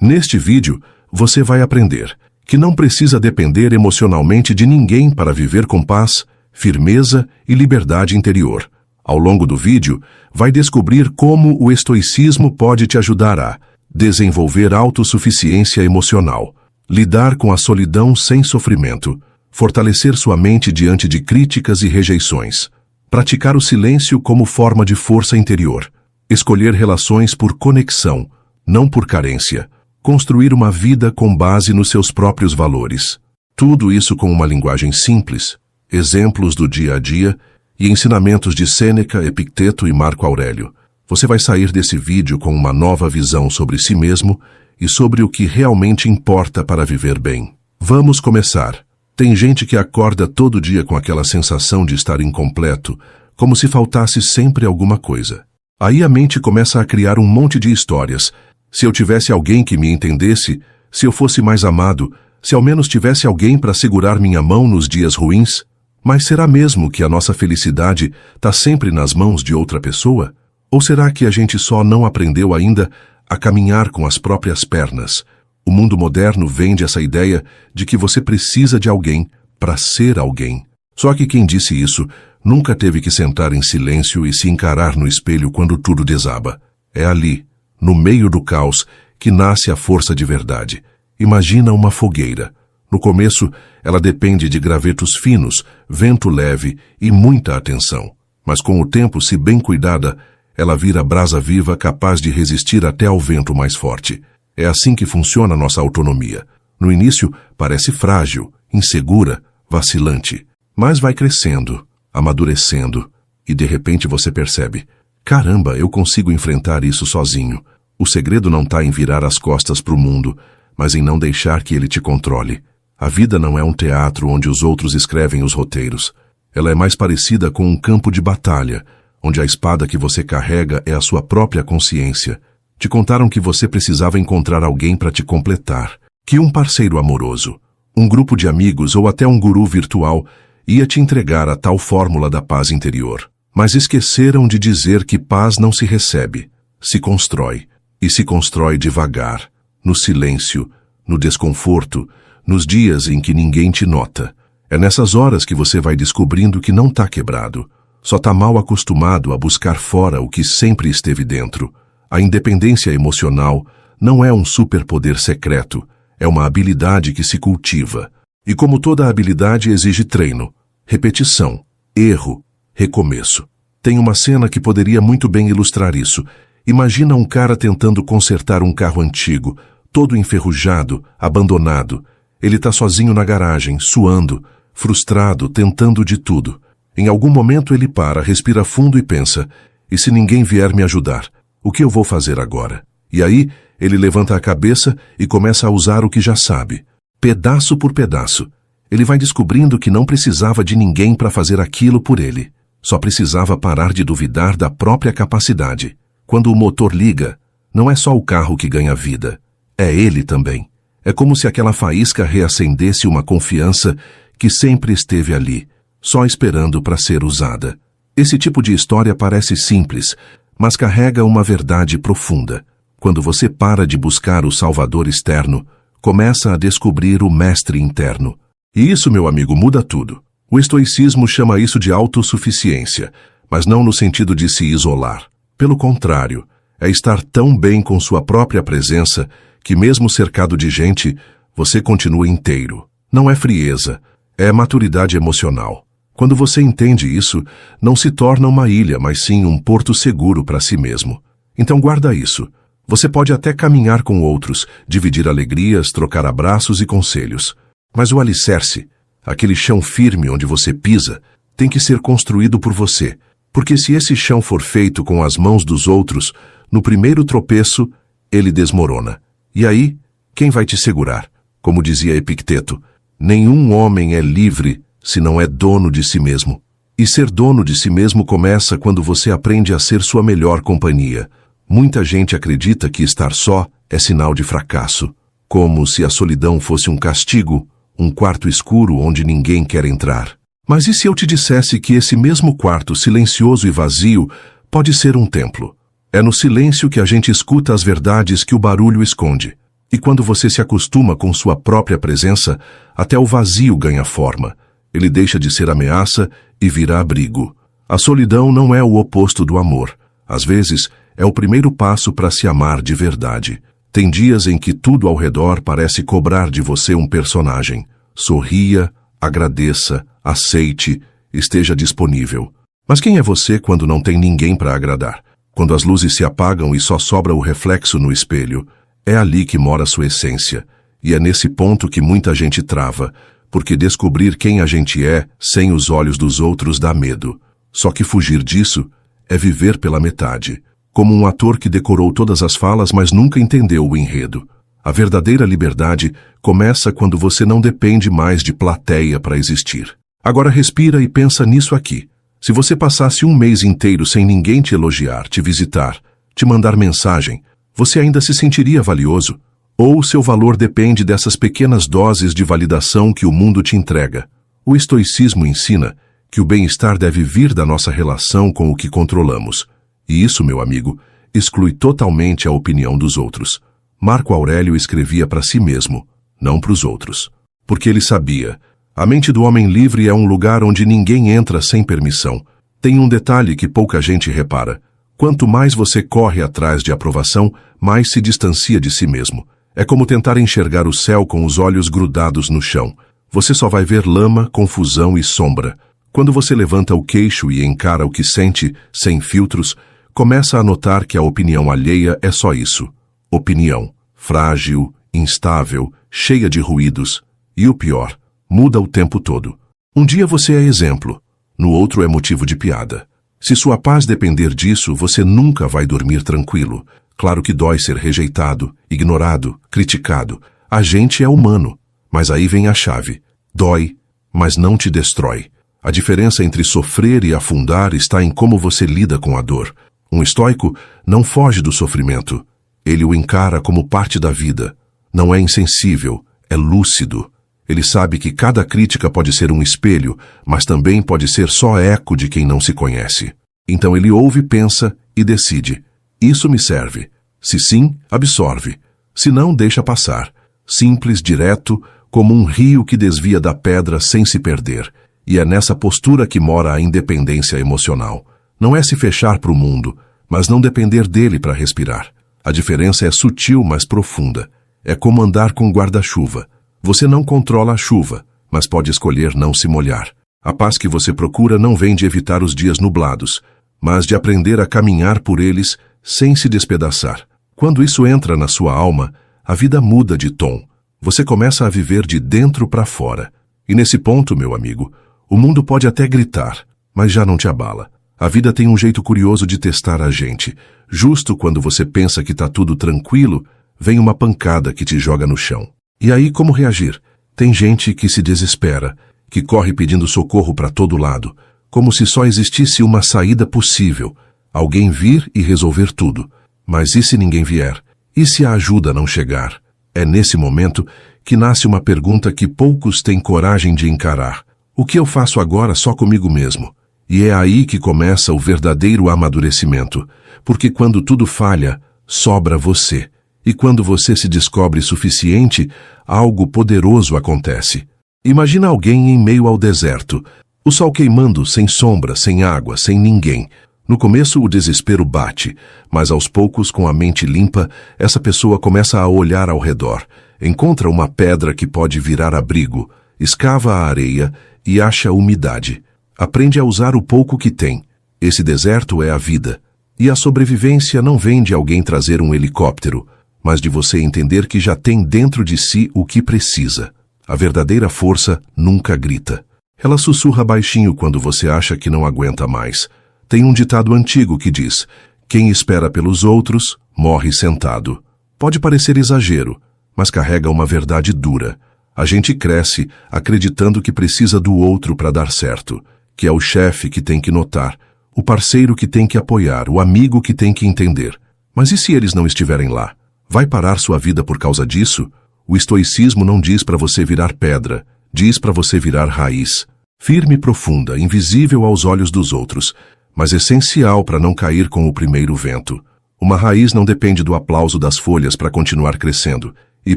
Neste vídeo, você vai aprender que não precisa depender emocionalmente de ninguém para viver com paz, firmeza e liberdade interior. Ao longo do vídeo, vai descobrir como o estoicismo pode te ajudar a desenvolver autossuficiência emocional, lidar com a solidão sem sofrimento, fortalecer sua mente diante de críticas e rejeições, praticar o silêncio como forma de força interior, escolher relações por conexão, não por carência, construir uma vida com base nos seus próprios valores. Tudo isso com uma linguagem simples, exemplos do dia a dia e ensinamentos de Sêneca, Epicteto e Marco Aurélio. Você vai sair desse vídeo com uma nova visão sobre si mesmo e sobre o que realmente importa para viver bem. Vamos começar. Tem gente que acorda todo dia com aquela sensação de estar incompleto, como se faltasse sempre alguma coisa. Aí a mente começa a criar um monte de histórias. Se eu tivesse alguém que me entendesse, se eu fosse mais amado, se ao menos tivesse alguém para segurar minha mão nos dias ruins. Mas será mesmo que a nossa felicidade está sempre nas mãos de outra pessoa? Ou será que a gente só não aprendeu ainda a caminhar com as próprias pernas? O mundo moderno vende essa ideia de que você precisa de alguém para ser alguém. Só que quem disse isso nunca teve que sentar em silêncio e se encarar no espelho quando tudo desaba. É ali, no meio do caos, que nasce a força de verdade. Imagina uma fogueira. No começo, ela depende de gravetos finos, vento leve e muita atenção. Mas com o tempo, se bem cuidada, ela vira brasa viva capaz de resistir até ao vento mais forte. É assim que funciona nossa autonomia. No início, parece frágil, insegura, vacilante. Mas vai crescendo, amadurecendo, e de repente você percebe: caramba, eu consigo enfrentar isso sozinho. O segredo não está em virar as costas para o mundo, mas em não deixar que ele te controle. A vida não é um teatro onde os outros escrevem os roteiros. Ela é mais parecida com um campo de batalha, onde a espada que você carrega é a sua própria consciência. Te contaram que você precisava encontrar alguém para te completar, que um parceiro amoroso, um grupo de amigos ou até um guru virtual ia te entregar a tal fórmula da paz interior. Mas esqueceram de dizer que paz não se recebe, se constrói, e se constrói devagar, no silêncio, no desconforto, nos dias em que ninguém te nota. É nessas horas que você vai descobrindo que não está quebrado, só está mal acostumado a buscar fora o que sempre esteve dentro. A independência emocional não é um superpoder secreto, é uma habilidade que se cultiva. E como toda habilidade exige treino, repetição, erro, recomeço. Tem uma cena que poderia muito bem ilustrar isso. Imagina um cara tentando consertar um carro antigo, todo enferrujado, abandonado. Ele está sozinho na garagem, suando, frustrado, tentando de tudo. Em algum momento ele para, respira fundo e pensa: e se ninguém vier me ajudar? O que eu vou fazer agora? E aí, ele levanta a cabeça e começa a usar o que já sabe. Pedaço por pedaço. Ele vai descobrindo que não precisava de ninguém para fazer aquilo por ele. Só precisava parar de duvidar da própria capacidade. Quando o motor liga, não é só o carro que ganha vida. É ele também. É como se aquela faísca reacendesse uma confiança que sempre esteve ali, só esperando para ser usada. Esse tipo de história parece simples, mas carrega uma verdade profunda. Quando você para de buscar o salvador externo, começa a descobrir o mestre interno. E isso, meu amigo, muda tudo. O estoicismo chama isso de autossuficiência, mas não no sentido de se isolar. Pelo contrário, é estar tão bem com sua própria presença que mesmo cercado de gente, você continua inteiro. Não é frieza, é maturidade emocional. Quando você entende isso, não se torna uma ilha, mas sim um porto seguro para si mesmo. Então guarda isso. Você pode até caminhar com outros, dividir alegrias, trocar abraços e conselhos. Mas o alicerce, aquele chão firme onde você pisa, tem que ser construído por você. Porque se esse chão for feito com as mãos dos outros, no primeiro tropeço, ele desmorona. E aí, quem vai te segurar? Como dizia Epicteto, nenhum homem é livre se não é dono de si mesmo. E ser dono de si mesmo começa quando você aprende a ser sua melhor companhia. Muita gente acredita que estar só é sinal de fracasso, como se a solidão fosse um castigo, um quarto escuro onde ninguém quer entrar. Mas e se eu te dissesse que esse mesmo quarto silencioso e vazio pode ser um templo? É no silêncio que a gente escuta as verdades que o barulho esconde. E quando você se acostuma com sua própria presença, até o vazio ganha forma. Ele deixa de ser ameaça e vira abrigo. A solidão não é o oposto do amor. Às vezes, é o primeiro passo para se amar de verdade. Tem dias em que tudo ao redor parece cobrar de você um personagem. Sorria, agradeça, aceite, esteja disponível. Mas quem é você quando não tem ninguém para agradar? Quando as luzes se apagam e só sobra o reflexo no espelho, é ali que mora sua essência. E é nesse ponto que muita gente trava, porque descobrir quem a gente é sem os olhos dos outros dá medo. Só que fugir disso é viver pela metade, como um ator que decorou todas as falas, mas nunca entendeu o enredo. A verdadeira liberdade começa quando você não depende mais de plateia para existir. Agora respira e pensa nisso aqui. Se você passasse um mês inteiro sem ninguém te elogiar, te visitar, te mandar mensagem, você ainda se sentiria valioso? Ou seu valor depende dessas pequenas doses de validação que o mundo te entrega? O estoicismo ensina que o bem-estar deve vir da nossa relação com o que controlamos. E isso, meu amigo, exclui totalmente a opinião dos outros. Marco Aurélio escrevia para si mesmo, não para os outros. Porque ele sabia, a mente do homem livre é um lugar onde ninguém entra sem permissão. Tem um detalhe que pouca gente repara. Quanto mais você corre atrás de aprovação, mais se distancia de si mesmo. É como tentar enxergar o céu com os olhos grudados no chão. Você só vai ver lama, confusão e sombra. Quando você levanta o queixo e encara o que sente, sem filtros, começa a notar que a opinião alheia é só isso. Opinião. Frágil, instável, cheia de ruídos. E o pior, muda o tempo todo. Um dia você é exemplo, no outro é motivo de piada. Se sua paz depender disso, você nunca vai dormir tranquilo. Claro que dói ser rejeitado, ignorado, criticado. A gente é humano. Mas aí vem a chave. Dói, mas não te destrói. A diferença entre sofrer e afundar está em como você lida com a dor. Um estoico não foge do sofrimento. Ele o encara como parte da vida. Não é insensível, é lúcido. Ele sabe que cada crítica pode ser um espelho, mas também pode ser só eco de quem não se conhece. Então ele ouve, pensa e decide. Isso me serve. Se sim, absorve. Se não, deixa passar. Simples, direto, como um rio que desvia da pedra sem se perder. E é nessa postura que mora a independência emocional. Não é se fechar para o mundo, mas não depender dele para respirar. A diferença é sutil, mas profunda. É como andar com guarda-chuva. Você não controla a chuva, mas pode escolher não se molhar. A paz que você procura não vem de evitar os dias nublados, mas de aprender a caminhar por eles sem se despedaçar. Quando isso entra na sua alma, a vida muda de tom. Você começa a viver de dentro para fora. E nesse ponto, meu amigo, o mundo pode até gritar, mas já não te abala. A vida tem um jeito curioso de testar a gente. Justo quando você pensa que está tudo tranquilo, vem uma pancada que te joga no chão. E aí, como reagir? Tem gente que se desespera, que corre pedindo socorro para todo lado, como se só existisse uma saída possível, alguém vir e resolver tudo. Mas e se ninguém vier? E se a ajuda não chegar? É nesse momento que nasce uma pergunta que poucos têm coragem de encarar. O que eu faço agora só comigo mesmo? E é aí que começa o verdadeiro amadurecimento, porque quando tudo falha, sobra você. E quando você se descobre suficiente, algo poderoso acontece. Imagina alguém em meio ao deserto, o sol queimando, sem sombra, sem água, sem ninguém. No começo o desespero bate, mas aos poucos, com a mente limpa, essa pessoa começa a olhar ao redor, encontra uma pedra que pode virar abrigo, escava a areia e acha umidade. Aprende a usar o pouco que tem. Esse deserto é a vida. E a sobrevivência não vem de alguém trazer um helicóptero, mas de você entender que já tem dentro de si o que precisa. A verdadeira força nunca grita. Ela sussurra baixinho quando você acha que não aguenta mais. Tem um ditado antigo que diz: quem espera pelos outros, morre sentado. Pode parecer exagero, mas carrega uma verdade dura. A gente cresce acreditando que precisa do outro para dar certo, que é o chefe que tem que notar, o parceiro que tem que apoiar, o amigo que tem que entender. Mas e se eles não estiverem lá? Vai parar sua vida por causa disso? O estoicismo não diz para você virar pedra, diz para você virar raiz. Firme e profunda, invisível aos olhos dos outros, mas essencial para não cair com o primeiro vento. Uma raiz não depende do aplauso das folhas para continuar crescendo. E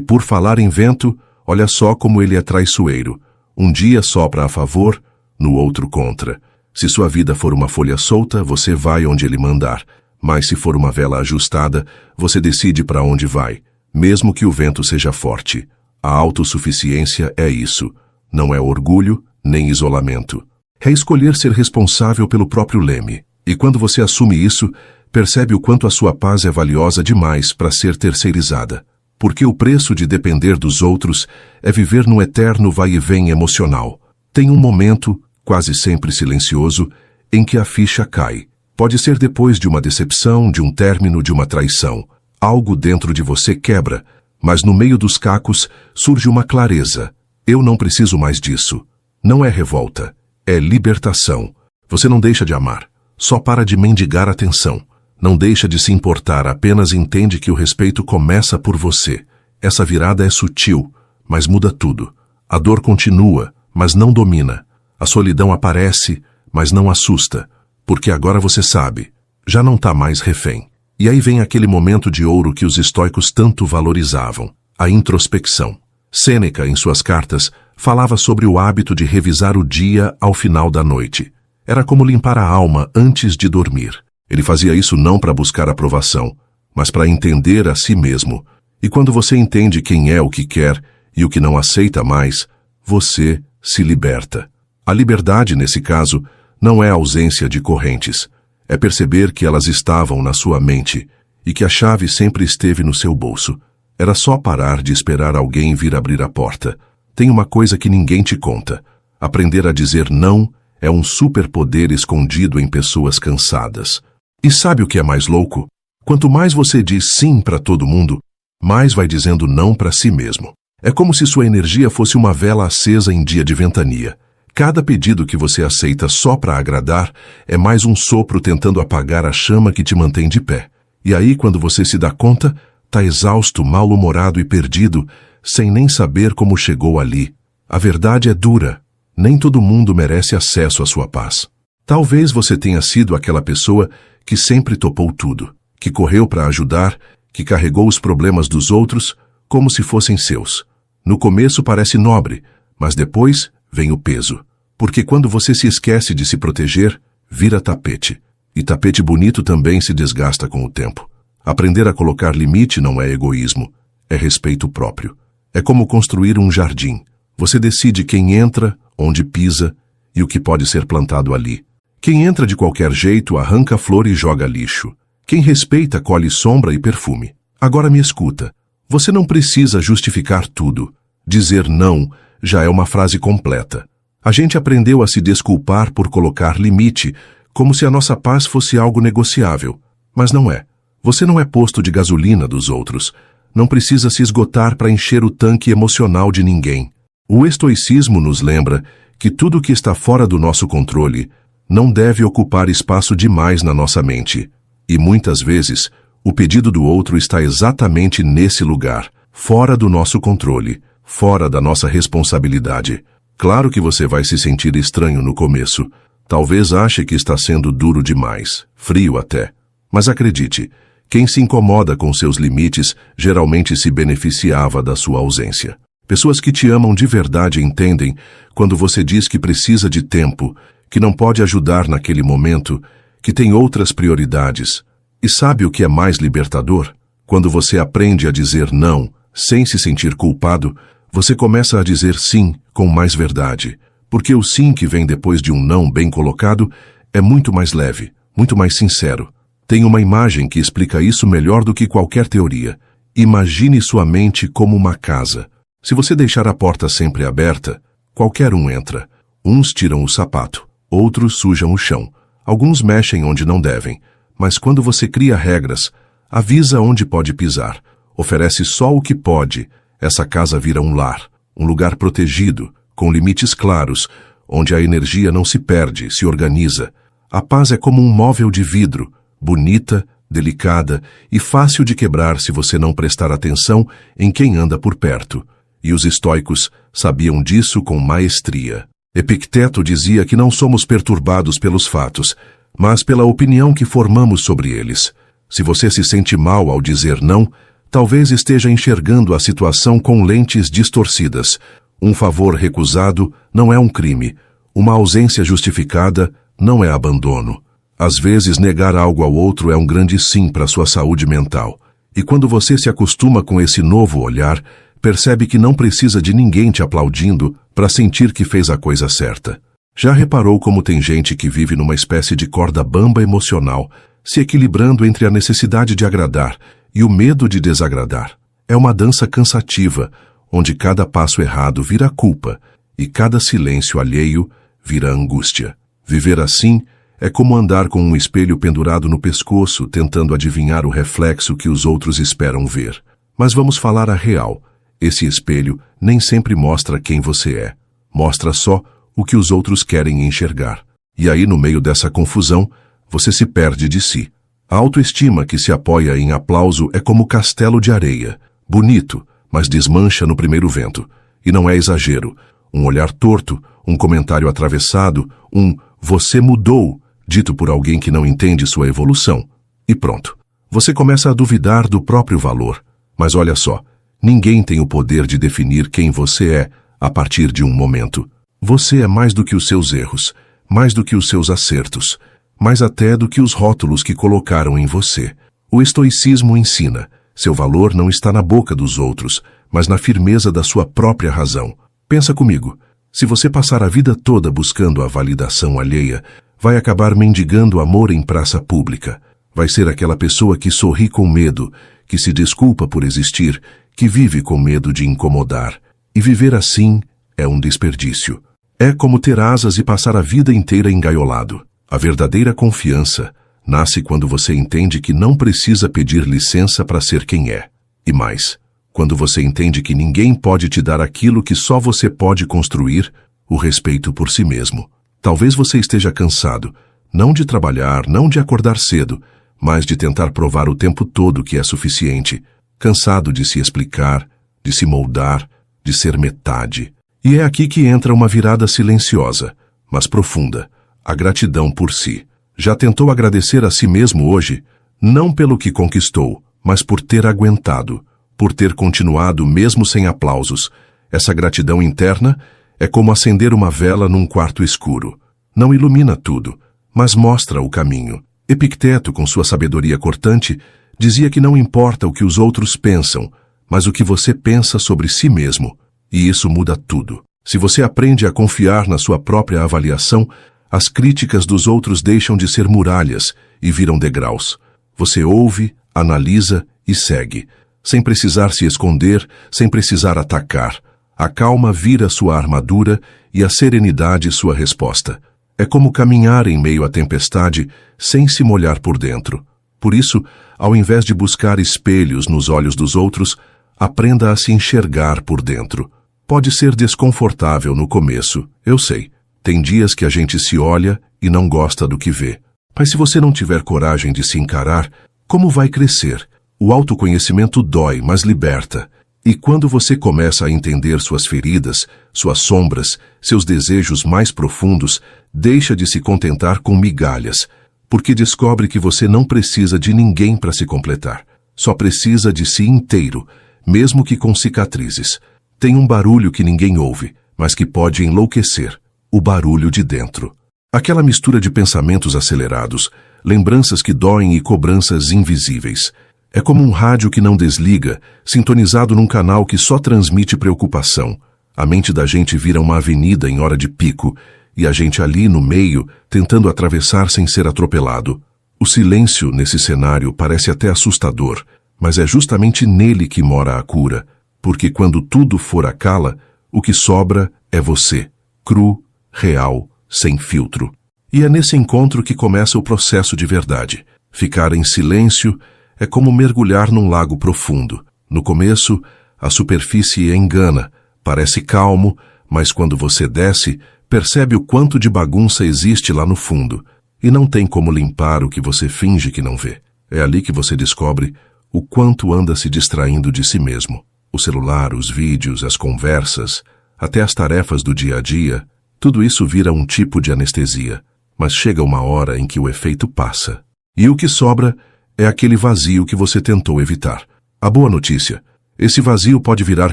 por falar em vento, olha só como ele é traiçoeiro. Um dia sopra a favor, no outro contra. Se sua vida for uma folha solta, você vai onde ele mandar. Mas se for uma vela ajustada, você decide para onde vai, mesmo que o vento seja forte. A autossuficiência é isso. Não é orgulho, nem isolamento. É escolher ser responsável pelo próprio leme. E quando você assume isso, percebe o quanto a sua paz é valiosa demais para ser terceirizada. Porque o preço de depender dos outros é viver num eterno vai e vem emocional. Tem um momento, quase sempre silencioso, em que a ficha cai. Pode ser depois de uma decepção, de um término, de uma traição. Algo dentro de você quebra, mas no meio dos cacos surge uma clareza. Eu não preciso mais disso. Não é revolta, é libertação. Você não deixa de amar, só para de mendigar atenção. Não deixa de se importar, apenas entende que o respeito começa por você. Essa virada é sutil, mas muda tudo. A dor continua, mas não domina. A solidão aparece, mas não assusta, porque agora você sabe, já não está mais refém. E aí vem aquele momento de ouro que os estoicos tanto valorizavam, a introspecção. Sêneca, em suas cartas, falava sobre o hábito de revisar o dia ao final da noite. Era como limpar a alma antes de dormir. Ele fazia isso não para buscar aprovação, mas para entender a si mesmo. E quando você entende quem é o que quer e o que não aceita mais, você se liberta. A liberdade, nesse caso, não é a ausência de correntes. É perceber que elas estavam na sua mente e que a chave sempre esteve no seu bolso. Era só parar de esperar alguém vir abrir a porta. Tem uma coisa que ninguém te conta. Aprender a dizer não é um superpoder escondido em pessoas cansadas. E sabe o que é mais louco? Quanto mais você diz sim para todo mundo, mais vai dizendo não para si mesmo. É como se sua energia fosse uma vela acesa em dia de ventania. Cada pedido que você aceita só para agradar é mais um sopro tentando apagar a chama que te mantém de pé. E aí, quando você se dá conta, tá exausto, mal-humorado e perdido, sem nem saber como chegou ali. A verdade é dura. Nem todo mundo merece acesso à sua paz. Talvez você tenha sido aquela pessoa que sempre topou tudo, que correu para ajudar, que carregou os problemas dos outros como se fossem seus. No começo parece nobre, mas depois vem o peso. Porque quando você se esquece de se proteger, vira tapete. E tapete bonito também se desgasta com o tempo. Aprender a colocar limite não é egoísmo, é respeito próprio. É como construir um jardim. Você decide quem entra, onde pisa e o que pode ser plantado ali. Quem entra de qualquer jeito arranca flor e joga lixo. Quem respeita colhe sombra e perfume. Agora me escuta. Você não precisa justificar tudo. Dizer não já é uma frase completa. A gente aprendeu a se desculpar por colocar limite, como se a nossa paz fosse algo negociável. Mas não é. Você não é posto de gasolina dos outros. Não precisa se esgotar para encher o tanque emocional de ninguém. O estoicismo nos lembra que tudo que está fora do nosso controle não deve ocupar espaço demais na nossa mente. E muitas vezes, o pedido do outro está exatamente nesse lugar, fora do nosso controle, fora da nossa responsabilidade. Claro que você vai se sentir estranho no começo. Talvez ache que está sendo duro demais, frio até. Mas acredite, quem se incomoda com seus limites geralmente se beneficiava da sua ausência. Pessoas que te amam de verdade entendem quando você diz que precisa de tempo, que não pode ajudar naquele momento, que tem outras prioridades. E sabe o que é mais libertador? Quando você aprende a dizer não, sem se sentir culpado, você começa a dizer sim com mais verdade. Porque o sim que vem depois de um não bem colocado é muito mais leve, muito mais sincero. Tem uma imagem que explica isso melhor do que qualquer teoria. Imagine sua mente como uma casa. Se você deixar a porta sempre aberta, qualquer um entra. Uns tiram o sapato, outros sujam o chão. Alguns mexem onde não devem. Mas quando você cria regras, avisa onde pode pisar, oferece só o que pode, essa casa vira um lar, um lugar protegido, com limites claros, onde a energia não se perde, se organiza. A paz é como um móvel de vidro, bonita, delicada e fácil de quebrar se você não prestar atenção em quem anda por perto. E os estoicos sabiam disso com maestria. Epicteto dizia que não somos perturbados pelos fatos, mas pela opinião que formamos sobre eles. Se você se sente mal ao dizer não, Talvez esteja enxergando a situação com lentes distorcidas. Um favor recusado não é um crime. Uma ausência justificada não é abandono. Às vezes, negar algo ao outro é um grande sim para sua saúde mental. E quando você se acostuma com esse novo olhar, percebe que não precisa de ninguém te aplaudindo para sentir que fez a coisa certa. Já reparou como tem gente que vive numa espécie de corda bamba emocional, se equilibrando entre a necessidade de agradar e o medo de desagradar? É uma dança cansativa, onde cada passo errado vira culpa e cada silêncio alheio vira angústia. Viver assim é como andar com um espelho pendurado no pescoço, tentando adivinhar o reflexo que os outros esperam ver. Mas vamos falar a real. Esse espelho nem sempre mostra quem você é. Mostra só o que os outros querem enxergar. E aí, no meio dessa confusão, você se perde de si. A autoestima que se apoia em aplauso é como castelo de areia. Bonito, mas desmancha no primeiro vento. E não é exagero. Um olhar torto, um comentário atravessado, um "você mudou", dito por alguém que não entende sua evolução. E pronto. Você começa a duvidar do próprio valor. Mas olha só, ninguém tem o poder de definir quem você é a partir de um momento. Você é mais do que os seus erros, mais do que os seus acertos, mais até do que os rótulos que colocaram em você. O estoicismo ensina: seu valor não está na boca dos outros, mas na firmeza da sua própria razão. Pensa comigo, se você passar a vida toda buscando a validação alheia, vai acabar mendigando amor em praça pública. Vai ser aquela pessoa que sorri com medo, que se desculpa por existir, que vive com medo de incomodar. E viver assim é um desperdício. É como ter asas e passar a vida inteira engaiolado. A verdadeira confiança nasce quando você entende que não precisa pedir licença para ser quem é. E mais, quando você entende que ninguém pode te dar aquilo que só você pode construir, o respeito por si mesmo. Talvez você esteja cansado, não de trabalhar, não de acordar cedo, mas de tentar provar o tempo todo que é suficiente. Cansado de se explicar, de se moldar, de ser metade. E é aqui que entra uma virada silenciosa, mas profunda: a gratidão por si. Já tentou agradecer a si mesmo hoje? Não pelo que conquistou, mas por ter aguentado, por ter continuado mesmo sem aplausos. Essa gratidão interna é como acender uma vela num quarto escuro. Não ilumina tudo, mas mostra o caminho. Epicteto, com sua sabedoria cortante, dizia que não importa o que os outros pensam, mas o que você pensa sobre si mesmo. E isso muda tudo. Se você aprende a confiar na sua própria avaliação, as críticas dos outros deixam de ser muralhas e viram degraus. Você ouve, analisa e segue, sem precisar se esconder, sem precisar atacar. A calma vira sua armadura e a serenidade sua resposta. É como caminhar em meio à tempestade sem se molhar por dentro. Por isso, ao invés de buscar espelhos nos olhos dos outros, aprenda a se enxergar por dentro. Pode ser desconfortável no começo, eu sei. Tem dias que a gente se olha e não gosta do que vê. Mas se você não tiver coragem de se encarar, como vai crescer? O autoconhecimento dói, mas liberta. E quando você começa a entender suas feridas, suas sombras, seus desejos mais profundos, deixa de se contentar com migalhas, porque descobre que você não precisa de ninguém para se completar. Só precisa de si inteiro, mesmo que com cicatrizes. Tem um barulho que ninguém ouve, mas que pode enlouquecer: o barulho de dentro. Aquela mistura de pensamentos acelerados, lembranças que doem e cobranças invisíveis. É como um rádio que não desliga, sintonizado num canal que só transmite preocupação. A mente da gente vira uma avenida em hora de pico, e a gente ali no meio, tentando atravessar sem ser atropelado. O silêncio nesse cenário parece até assustador, mas é justamente nele que mora a cura. Porque quando tudo for à cala, o que sobra é você, cru, real, sem filtro. E é nesse encontro que começa o processo de verdade. Ficar em silêncio é como mergulhar num lago profundo. No começo, a superfície engana, parece calmo, mas quando você desce, percebe o quanto de bagunça existe lá no fundo. E não tem como limpar o que você finge que não vê. É ali que você descobre o quanto anda se distraindo de si mesmo. O celular, os vídeos, as conversas, até as tarefas do dia a dia, tudo isso vira um tipo de anestesia. Mas chega uma hora em que o efeito passa. E o que sobra é aquele vazio que você tentou evitar. A boa notícia: esse vazio pode virar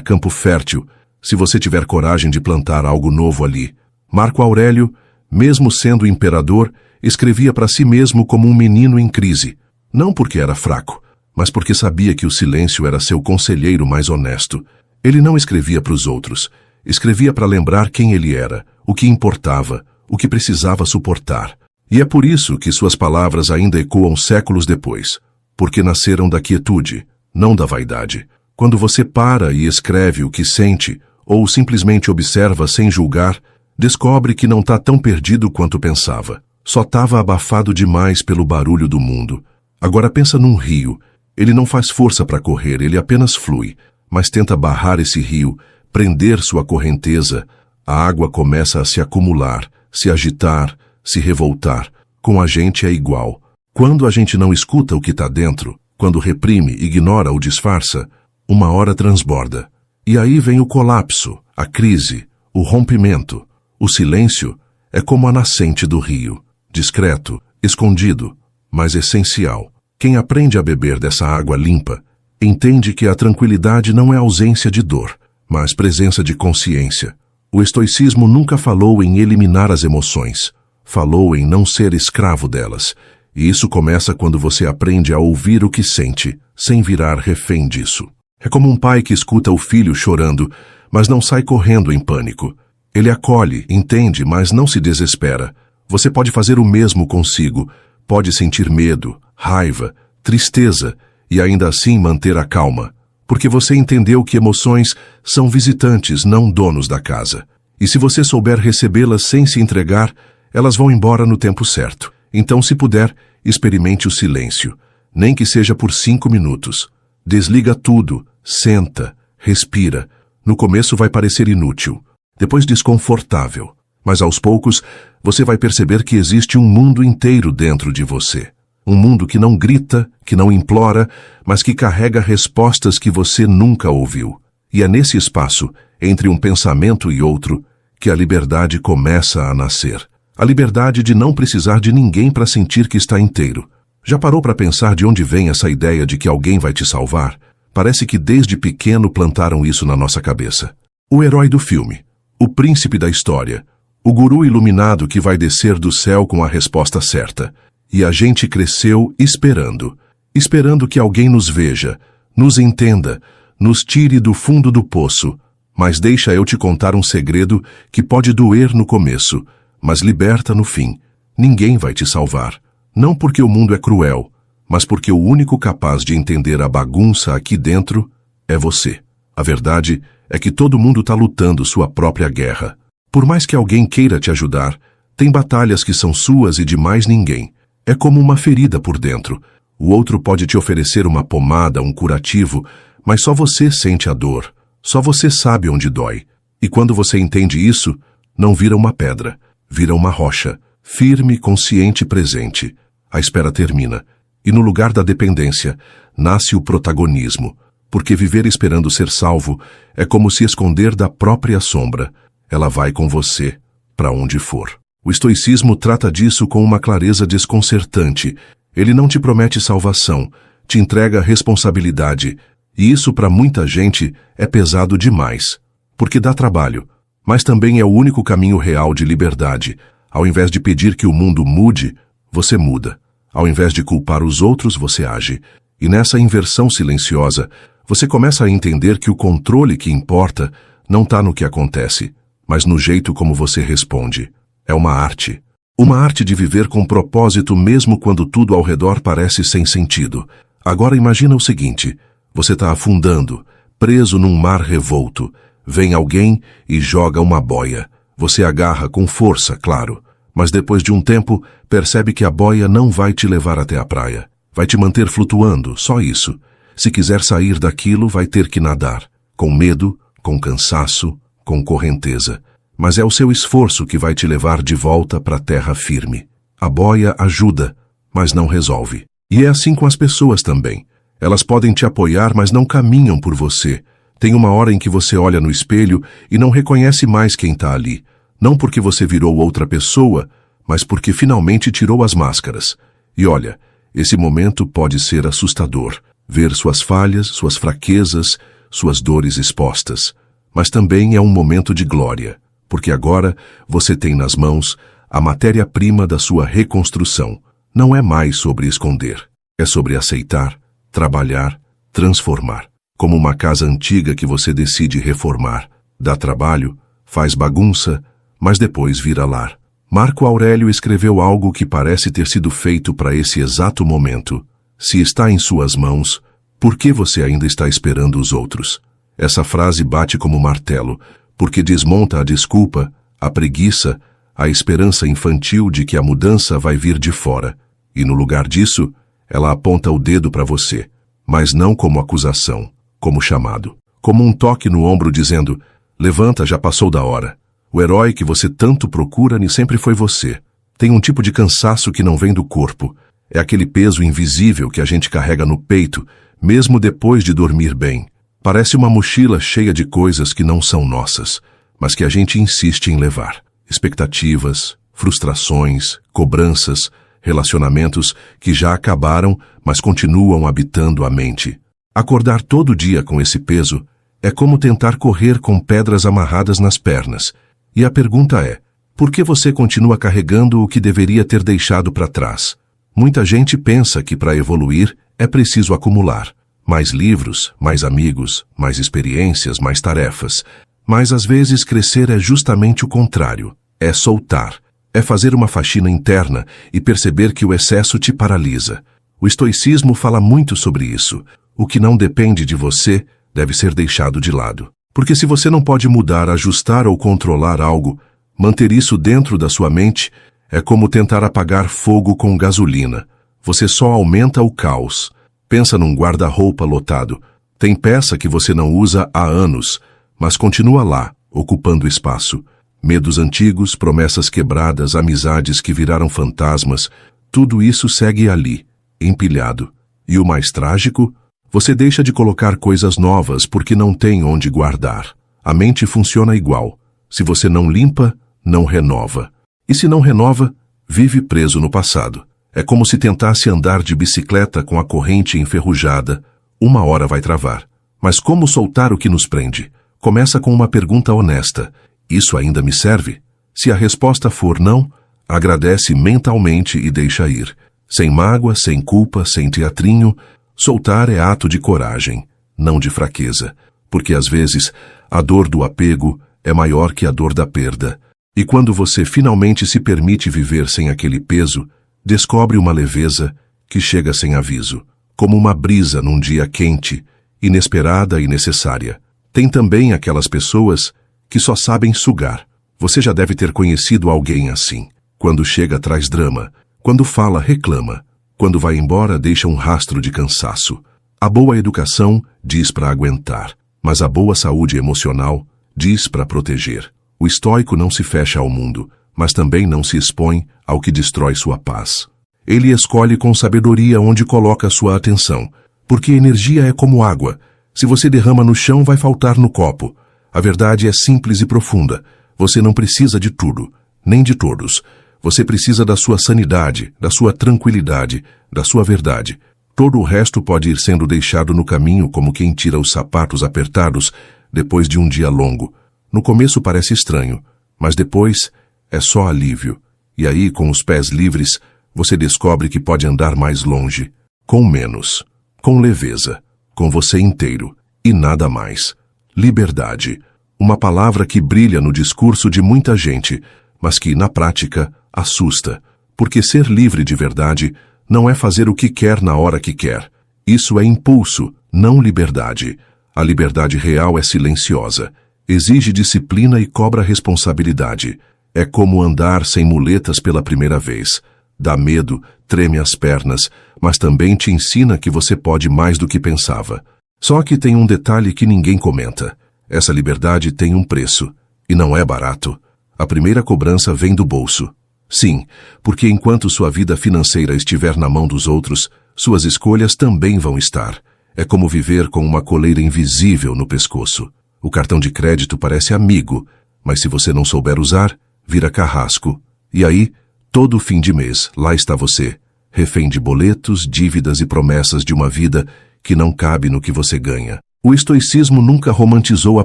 campo fértil se você tiver coragem de plantar algo novo ali. Marco Aurélio, mesmo sendo imperador, escrevia para si mesmo como um menino em crise, não porque era fraco, mas porque sabia que o silêncio era seu conselheiro mais honesto. Ele não escrevia para os outros, escrevia para lembrar quem ele era, o que importava, o que precisava suportar. E é por isso que suas palavras ainda ecoam séculos depois, porque nasceram da quietude, não da vaidade. Quando você para e escreve o que sente, ou simplesmente observa sem julgar, descobre que não está tão perdido quanto pensava. Só estava abafado demais pelo barulho do mundo. Agora pensa num rio. Ele não faz força para correr, ele apenas flui. Mas tenta barrar esse rio, prender sua correnteza. A água começa a se acumular, se agitar, se revoltar. Com a gente é igual. Quando a gente não escuta o que está dentro, quando reprime, ignora ou disfarça, uma hora transborda. E aí vem o colapso, a crise, o rompimento. O silêncio é como a nascente do rio, discreto, escondido, mas essencial. Quem aprende a beber dessa água limpa, entende que a tranquilidade não é ausência de dor, mas presença de consciência. O estoicismo nunca falou em eliminar as emoções, falou em não ser escravo delas. E isso começa quando você aprende a ouvir o que sente, sem virar refém disso. É como um pai que escuta o filho chorando, mas não sai correndo em pânico. Ele acolhe, entende, mas não se desespera. Você pode fazer o mesmo consigo. Pode sentir medo, raiva, tristeza e ainda assim manter a calma. Porque você entendeu que emoções são visitantes, não donos da casa. E se você souber recebê-las sem se entregar, elas vão embora no tempo certo. Então, se puder, experimente o silêncio. Nem que seja por 5 minutos. Desliga tudo, senta, respira. No começo vai parecer inútil, depois desconfortável. Mas aos poucos, você vai perceber que existe um mundo inteiro dentro de você. Um mundo que não grita, que não implora, mas que carrega respostas que você nunca ouviu. E é nesse espaço, entre um pensamento e outro, que a liberdade começa a nascer. A liberdade de não precisar de ninguém para sentir que está inteiro. Já parou para pensar de onde vem essa ideia de que alguém vai te salvar? Parece que desde pequeno plantaram isso na nossa cabeça. O herói do filme, o príncipe da história, o guru iluminado que vai descer do céu com a resposta certa. E a gente cresceu esperando que alguém nos veja, nos entenda, nos tire do fundo do poço. Mas deixa eu te contar um segredo que pode doer no começo, mas liberta no fim. Ninguém vai te salvar. Não porque o mundo é cruel, mas porque o único capaz de entender a bagunça aqui dentro é você. A verdade é que todo mundo está lutando sua própria guerra. Por mais que alguém queira te ajudar, tem batalhas que são suas e de mais ninguém. É como uma ferida por dentro. O outro pode te oferecer uma pomada, um curativo, mas só você sente a dor. Só você sabe onde dói. E quando você entende isso, não vira uma pedra, vira uma rocha, firme, consciente e presente. A espera termina. E no lugar da dependência, nasce o protagonismo. Porque viver esperando ser salvo é como se esconder da própria sombra. Ela vai com você, para onde for. O estoicismo trata disso com uma clareza desconcertante. Ele não te promete salvação, te entrega responsabilidade. E isso para muita gente é pesado demais. Porque dá trabalho, mas também é o único caminho real de liberdade. Ao invés de pedir que o mundo mude, você muda. Ao invés de culpar os outros, você age. E nessa inversão silenciosa, você começa a entender que o controle que importa não está no que acontece, mas no jeito como você responde. É uma arte. Uma arte de viver com propósito mesmo quando tudo ao redor parece sem sentido. Agora imagina o seguinte: você está afundando, preso num mar revolto. Vem alguém e joga uma boia. Você agarra com força, claro. Mas depois de um tempo, percebe que a boia não vai te levar até a praia. Vai te manter flutuando, só isso. Se quiser sair daquilo, vai ter que nadar. Com medo, com cansaço, com correnteza. Mas é o seu esforço que vai te levar de volta para a terra firme. A boia ajuda, mas não resolve. E é assim com as pessoas também. Elas podem te apoiar, mas não caminham por você. Tem uma hora em que você olha no espelho e não reconhece mais quem está ali. Não porque você virou outra pessoa, mas porque finalmente tirou as máscaras. E olha, esse momento pode ser assustador. ver suas falhas, suas fraquezas, suas dores expostas. Mas também é um momento de glória, porque agora você tem nas mãos a matéria-prima da sua reconstrução. Não é mais sobre esconder, é sobre aceitar, trabalhar, transformar. Como uma casa antiga que você decide reformar. Dá trabalho, faz bagunça, mas depois vira lar. Marco Aurélio escreveu algo que parece ter sido feito para esse exato momento. Se está em suas mãos, por que você ainda está esperando os outros? Essa frase bate como martelo, porque desmonta a desculpa, a preguiça, a esperança infantil de que a mudança vai vir de fora. E no lugar disso, ela aponta o dedo para você, mas não como acusação, como chamado. Como um toque no ombro dizendo, levanta, já passou da hora. O herói que você tanto procura nem sempre foi você. Tem um tipo de cansaço que não vem do corpo. É aquele peso invisível que a gente carrega no peito, mesmo depois de dormir bem. Parece uma mochila cheia de coisas que não são nossas, mas que a gente insiste em levar. Expectativas, frustrações, cobranças, relacionamentos que já acabaram, mas continuam habitando a mente. Acordar todo dia com esse peso é como tentar correr com pedras amarradas nas pernas. E a pergunta é, por que você continua carregando o que deveria ter deixado para trás? Muita gente pensa que para evoluir é preciso acumular. Mais livros, mais amigos, mais experiências, mais tarefas. Mas às vezes crescer é justamente o contrário. É soltar. É fazer uma faxina interna e perceber que o excesso te paralisa. O estoicismo fala muito sobre isso. O que não depende de você deve ser deixado de lado. Porque se você não pode mudar, ajustar ou controlar algo, manter isso dentro da sua mente é como tentar apagar fogo com gasolina. Você só aumenta o caos. Pensa num guarda-roupa lotado. Tem peça que você não usa há anos, mas continua lá, ocupando espaço. Medos antigos, promessas quebradas, amizades que viraram fantasmas, tudo isso segue ali, empilhado. E o mais trágico? Você deixa de colocar coisas novas porque não tem onde guardar. A mente funciona igual. Se você não limpa, não renova. E se não renova, vive preso no passado. É como se tentasse andar de bicicleta com a corrente enferrujada. Uma hora vai travar. Mas como soltar o que nos prende? Começa com uma pergunta honesta. Isso ainda me serve? Se a resposta for não, agradece mentalmente e deixa ir. Sem mágoa, sem culpa, sem teatrinho, soltar é ato de coragem, não de fraqueza. Porque às vezes, a dor do apego é maior que a dor da perda. E quando você finalmente se permite viver sem aquele peso, descobre uma leveza que chega sem aviso, como uma brisa num dia quente, inesperada e necessária. Tem também aquelas pessoas que só sabem sugar. Você já deve ter conhecido alguém assim. Quando chega, traz drama. Quando fala, reclama. Quando vai embora, deixa um rastro de cansaço. A boa educação diz para aguentar, mas a boa saúde emocional diz para proteger. O estoico não se fecha ao mundo, mas também não se expõe ao que destrói sua paz. Ele escolhe com sabedoria onde coloca sua atenção, porque energia é como água. Se você derrama no chão, vai faltar no copo. A verdade é simples e profunda. Você não precisa de tudo, nem de todos. Você precisa da sua sanidade, da sua tranquilidade, da sua verdade. Todo o resto pode ir sendo deixado no caminho como quem tira os sapatos apertados depois de um dia longo. No começo parece estranho, mas depois é só alívio. E aí, com os pés livres, você descobre que pode andar mais longe, com menos, com leveza, com você inteiro e nada mais. Liberdade, uma palavra que brilha no discurso de muita gente, mas que, na prática, assusta, porque ser livre de verdade não é fazer o que quer na hora que quer. Isso é impulso, não liberdade. A liberdade real é silenciosa, exige disciplina e cobra responsabilidade. É como andar sem muletas pela primeira vez. Dá medo, treme as pernas, mas também te ensina que você pode mais do que pensava. Só que tem um detalhe que ninguém comenta. Essa liberdade tem um preço, e não é barato. A primeira cobrança vem do bolso. Sim, porque enquanto sua vida financeira estiver na mão dos outros, suas escolhas também vão estar. É como viver com uma coleira invisível no pescoço. O cartão de crédito parece amigo, mas se você não souber usar, vira carrasco. E aí, todo fim de mês, lá está você, refém de boletos, dívidas e promessas de uma vida que não cabe no que você ganha. O estoicismo nunca romantizou a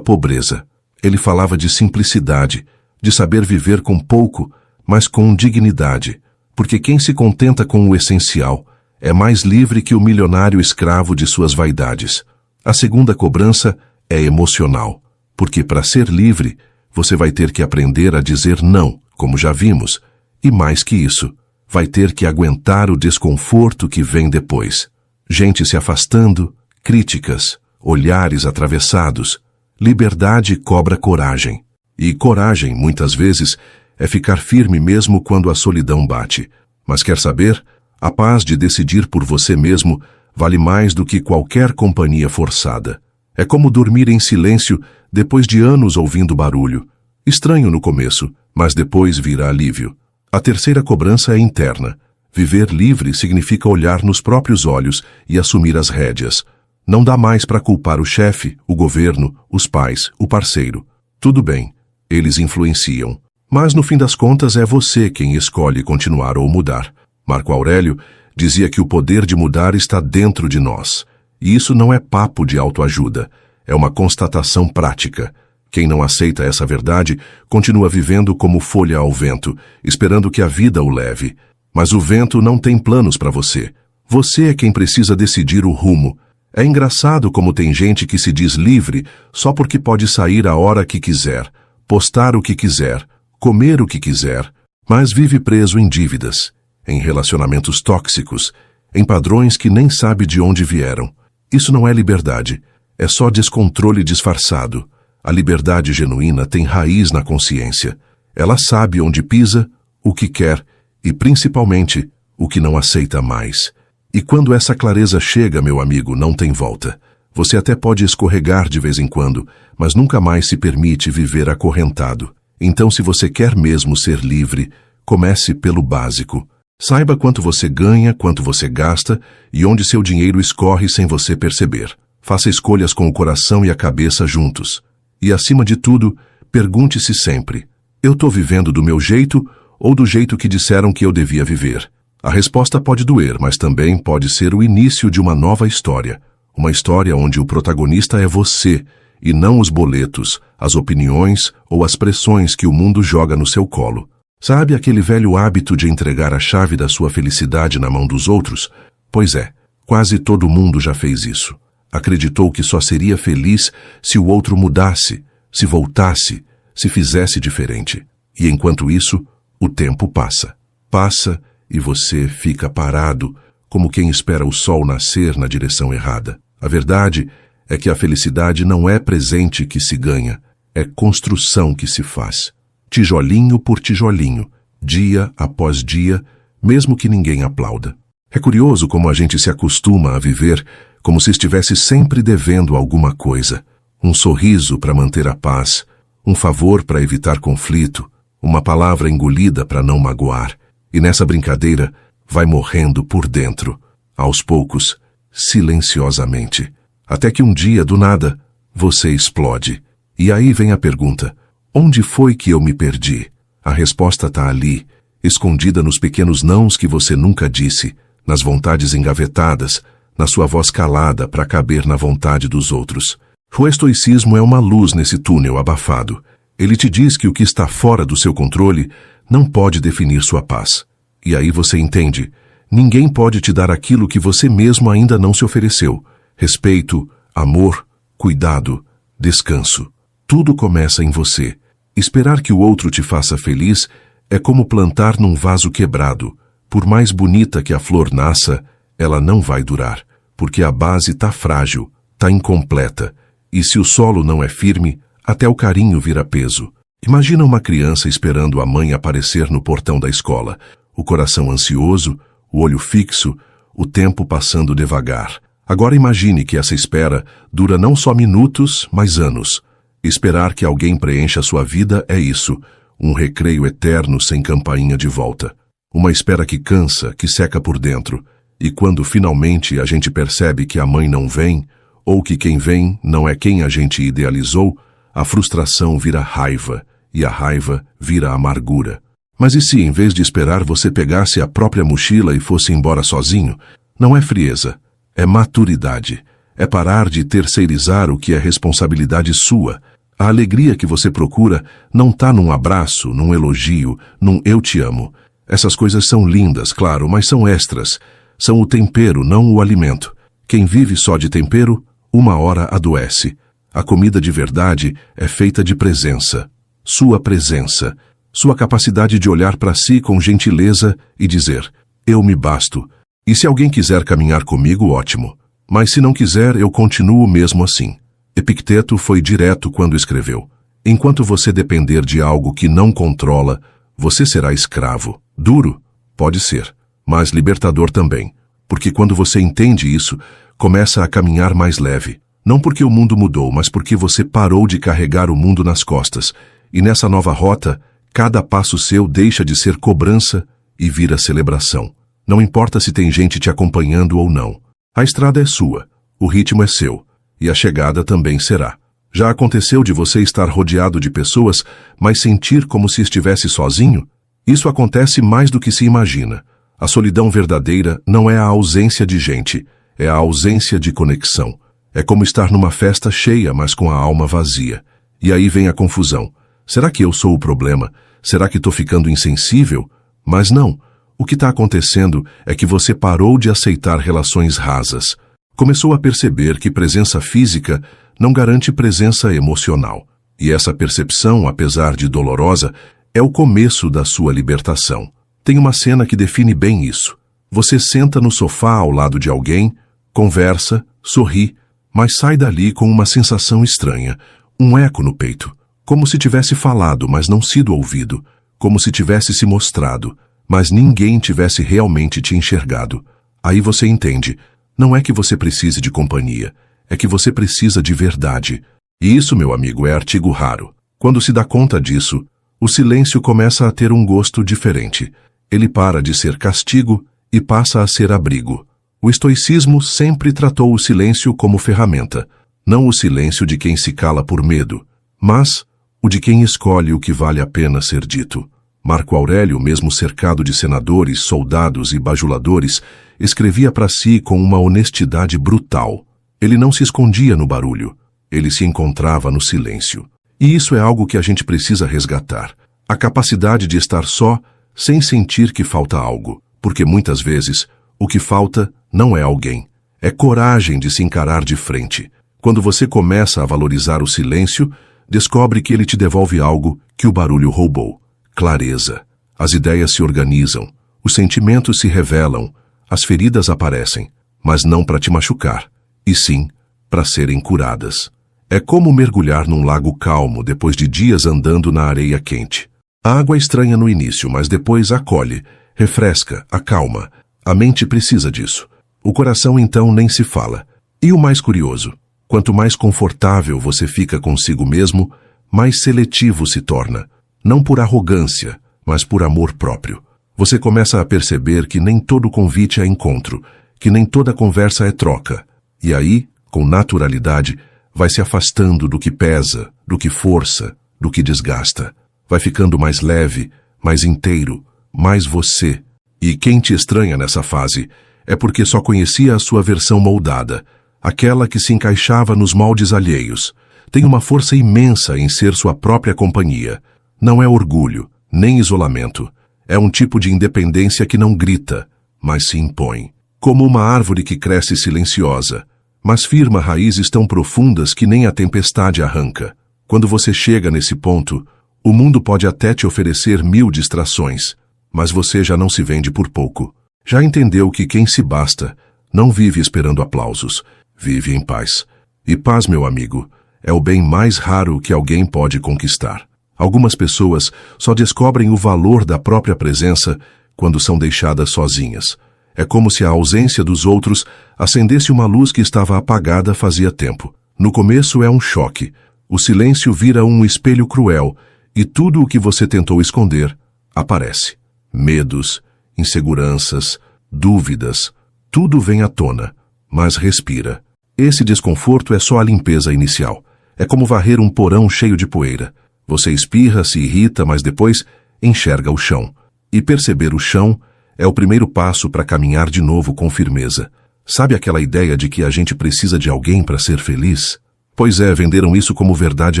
pobreza. Ele falava de simplicidade, de saber viver com pouco, mas com dignidade, porque quem se contenta com o essencial é mais livre que o milionário escravo de suas vaidades. A segunda cobrança é emocional, porque para ser livre, você vai ter que aprender a dizer não, como já vimos, e mais que isso, vai ter que aguentar o desconforto que vem depois. Gente se afastando, críticas, olhares atravessados. Liberdade cobra coragem. E coragem, muitas vezes, é ficar firme mesmo quando a solidão bate. Mas quer saber? A paz de decidir por você mesmo vale mais do que qualquer companhia forçada. É como dormir em silêncio depois de anos ouvindo barulho. Estranho no começo, mas depois vira alívio. A terceira cobrança é interna. Viver livre significa olhar nos próprios olhos e assumir as rédeas. Não dá mais para culpar o chefe, o governo, os pais, o parceiro. Tudo bem, eles influenciam. Mas no fim das contas é você quem escolhe continuar ou mudar. Marco Aurélio dizia que o poder de mudar está dentro de nós. E isso não é papo de autoajuda, é uma constatação prática. Quem não aceita essa verdade continua vivendo como folha ao vento, esperando que a vida o leve. Mas o vento não tem planos para você. Você é quem precisa decidir o rumo. É engraçado como tem gente que se diz livre só porque pode sair a hora que quiser, postar o que quiser, comer o que quiser, mas vive preso em dívidas, em relacionamentos tóxicos, em padrões que nem sabe de onde vieram. Isso não é liberdade, é só descontrole disfarçado. A liberdade genuína tem raiz na consciência. Ela sabe onde pisa, o que quer e, principalmente, o que não aceita mais. E quando essa clareza chega, meu amigo, não tem volta. Você até pode escorregar de vez em quando, mas nunca mais se permite viver acorrentado. Então, se você quer mesmo ser livre, comece pelo básico. Saiba quanto você ganha, quanto você gasta e onde seu dinheiro escorre sem você perceber. Faça escolhas com o coração e a cabeça juntos. E, acima de tudo, pergunte-se sempre: eu estou vivendo do meu jeito ou do jeito que disseram que eu devia viver? A resposta pode doer, mas também pode ser o início de uma nova história. Uma história onde o protagonista é você, e não os boletos, as opiniões ou as pressões que o mundo joga no seu colo. Sabe aquele velho hábito de entregar a chave da sua felicidade na mão dos outros? Pois é, quase todo mundo já fez isso. Acreditou que só seria feliz se o outro mudasse, se voltasse, se fizesse diferente. E enquanto isso, o tempo passa. Passa e você fica parado, como quem espera o sol nascer na direção errada. A verdade é que a felicidade não é presente que se ganha, é construção que se faz. Tijolinho por tijolinho, dia após dia, mesmo que ninguém aplauda. É curioso como a gente se acostuma a viver como se estivesse sempre devendo alguma coisa. Um sorriso para manter a paz, um favor para evitar conflito, uma palavra engolida para não magoar. E nessa brincadeira vai morrendo por dentro, aos poucos, silenciosamente. Até que um dia, do nada, você explode. E aí vem a pergunta: onde foi que eu me perdi? A resposta está ali, escondida nos pequenos nãos que você nunca disse, nas vontades engavetadas, na sua voz calada para caber na vontade dos outros. O estoicismo é uma luz nesse túnel abafado. Ele te diz que o que está fora do seu controle não pode definir sua paz. E aí você entende, ninguém pode te dar aquilo que você mesmo ainda não se ofereceu. Respeito, amor, cuidado, descanso. Tudo começa em você. Esperar que o outro te faça feliz é como plantar num vaso quebrado. Por mais bonita que a flor nasça, ela não vai durar, porque a base está frágil, está incompleta. E se o solo não é firme, até o carinho vira peso. Imagina uma criança esperando a mãe aparecer no portão da escola, o coração ansioso, o olho fixo, o tempo passando devagar. Agora imagine que essa espera dura não só minutos, mas anos. Esperar que alguém preencha sua vida é isso, um recreio eterno sem campainha de volta. Uma espera que cansa, que seca por dentro. E quando finalmente a gente percebe que a mãe não vem, ou que quem vem não é quem a gente idealizou, a frustração vira raiva, e a raiva vira amargura. Mas e se, em vez de esperar, você pegasse a própria mochila e fosse embora sozinho? Não é frieza, é maturidade. É parar de terceirizar o que é responsabilidade sua. A alegria que você procura não está num abraço, num elogio, num eu te amo. Essas coisas são lindas, claro, mas são extras. São o tempero, não o alimento. Quem vive só de tempero, uma hora adoece. A comida de verdade é feita de presença. Sua presença. Sua capacidade de olhar para si com gentileza e dizer, eu me basto. E se alguém quiser caminhar comigo, ótimo. Mas se não quiser, eu continuo mesmo assim. Epicteto foi direto quando escreveu. Enquanto você depender de algo que não controla, você será escravo. Duro? Pode ser. Mas libertador também. Porque quando você entende isso, começa a caminhar mais leve. Não porque o mundo mudou, mas porque você parou de carregar o mundo nas costas. E nessa nova rota, cada passo seu deixa de ser cobrança e vira celebração. Não importa se tem gente te acompanhando ou não. A estrada é sua, o ritmo é seu, e a chegada também será. Já aconteceu de você estar rodeado de pessoas, mas sentir como se estivesse sozinho? Isso acontece mais do que se imagina. A solidão verdadeira não é a ausência de gente, é a ausência de conexão. É como estar numa festa cheia, mas com a alma vazia. E aí vem a confusão. Será que eu sou o problema? Será que estou ficando insensível? Mas não. O que está acontecendo é que você parou de aceitar relações rasas. Começou a perceber que presença física não garante presença emocional. E essa percepção, apesar de dolorosa, é o começo da sua libertação. Tem uma cena que define bem isso. Você senta no sofá ao lado de alguém, conversa, sorri, mas sai dali com uma sensação estranha, um eco no peito, como se tivesse falado, mas não sido ouvido, como se tivesse se mostrado, mas ninguém tivesse realmente te enxergado. Aí você entende, não é que você precise de companhia, é que você precisa de verdade. E isso, meu amigo, é artigo raro. Quando se dá conta disso, o silêncio começa a ter um gosto diferente. Ele para de ser castigo e passa a ser abrigo. O estoicismo sempre tratou o silêncio como ferramenta, não o silêncio de quem se cala por medo, mas o de quem escolhe o que vale a pena ser dito. Marco Aurélio, mesmo cercado de senadores, soldados e bajuladores, escrevia para si com uma honestidade brutal. Ele não se escondia no barulho, ele se encontrava no silêncio. E isso é algo que a gente precisa resgatar. A capacidade de estar só sem sentir que falta algo, porque muitas vezes o que falta não é alguém. É coragem de se encarar de frente. Quando você começa a valorizar o silêncio, descobre que ele te devolve algo que o barulho roubou. Clareza. As ideias se organizam, os sentimentos se revelam, as feridas aparecem, mas não para te machucar, e sim para serem curadas. É como mergulhar num lago calmo depois de dias andando na areia quente. A água é estranha no início, mas depois acolhe, refresca, acalma. A mente precisa disso. O coração então nem se fala. E o mais curioso, quanto mais confortável você fica consigo mesmo, mais seletivo se torna. Não por arrogância, mas por amor próprio. Você começa a perceber que nem todo convite é encontro, que nem toda conversa é troca. E aí, com naturalidade, vai se afastando do que pesa, do que força, do que desgasta. Vai ficando mais leve, mais inteiro, mais você. E quem te estranha nessa fase é porque só conhecia a sua versão moldada, aquela que se encaixava nos moldes alheios. Tem uma força imensa em ser sua própria companhia. Não é orgulho, nem isolamento. É um tipo de independência que não grita, mas se impõe. Como uma árvore que cresce silenciosa, mas firma raízes tão profundas que nem a tempestade arranca. Quando você chega nesse ponto, o mundo pode até te oferecer 1000 distrações, mas você já não se vende por pouco. Já entendeu que quem se basta não vive esperando aplausos, vive em paz. E paz, meu amigo, é o bem mais raro que alguém pode conquistar. Algumas pessoas só descobrem o valor da própria presença quando são deixadas sozinhas. É como se a ausência dos outros acendesse uma luz que estava apagada fazia tempo. No começo é um choque. O silêncio vira um espelho cruel e tudo o que você tentou esconder aparece. Medos, inseguranças, dúvidas, tudo vem à tona, mas respira. Esse desconforto é só a limpeza inicial. É como varrer um porão cheio de poeira. Você espirra, se irrita, mas depois enxerga o chão. E perceber o chão é o primeiro passo para caminhar de novo com firmeza. Sabe aquela ideia de que a gente precisa de alguém para ser feliz? Pois é, venderam isso como verdade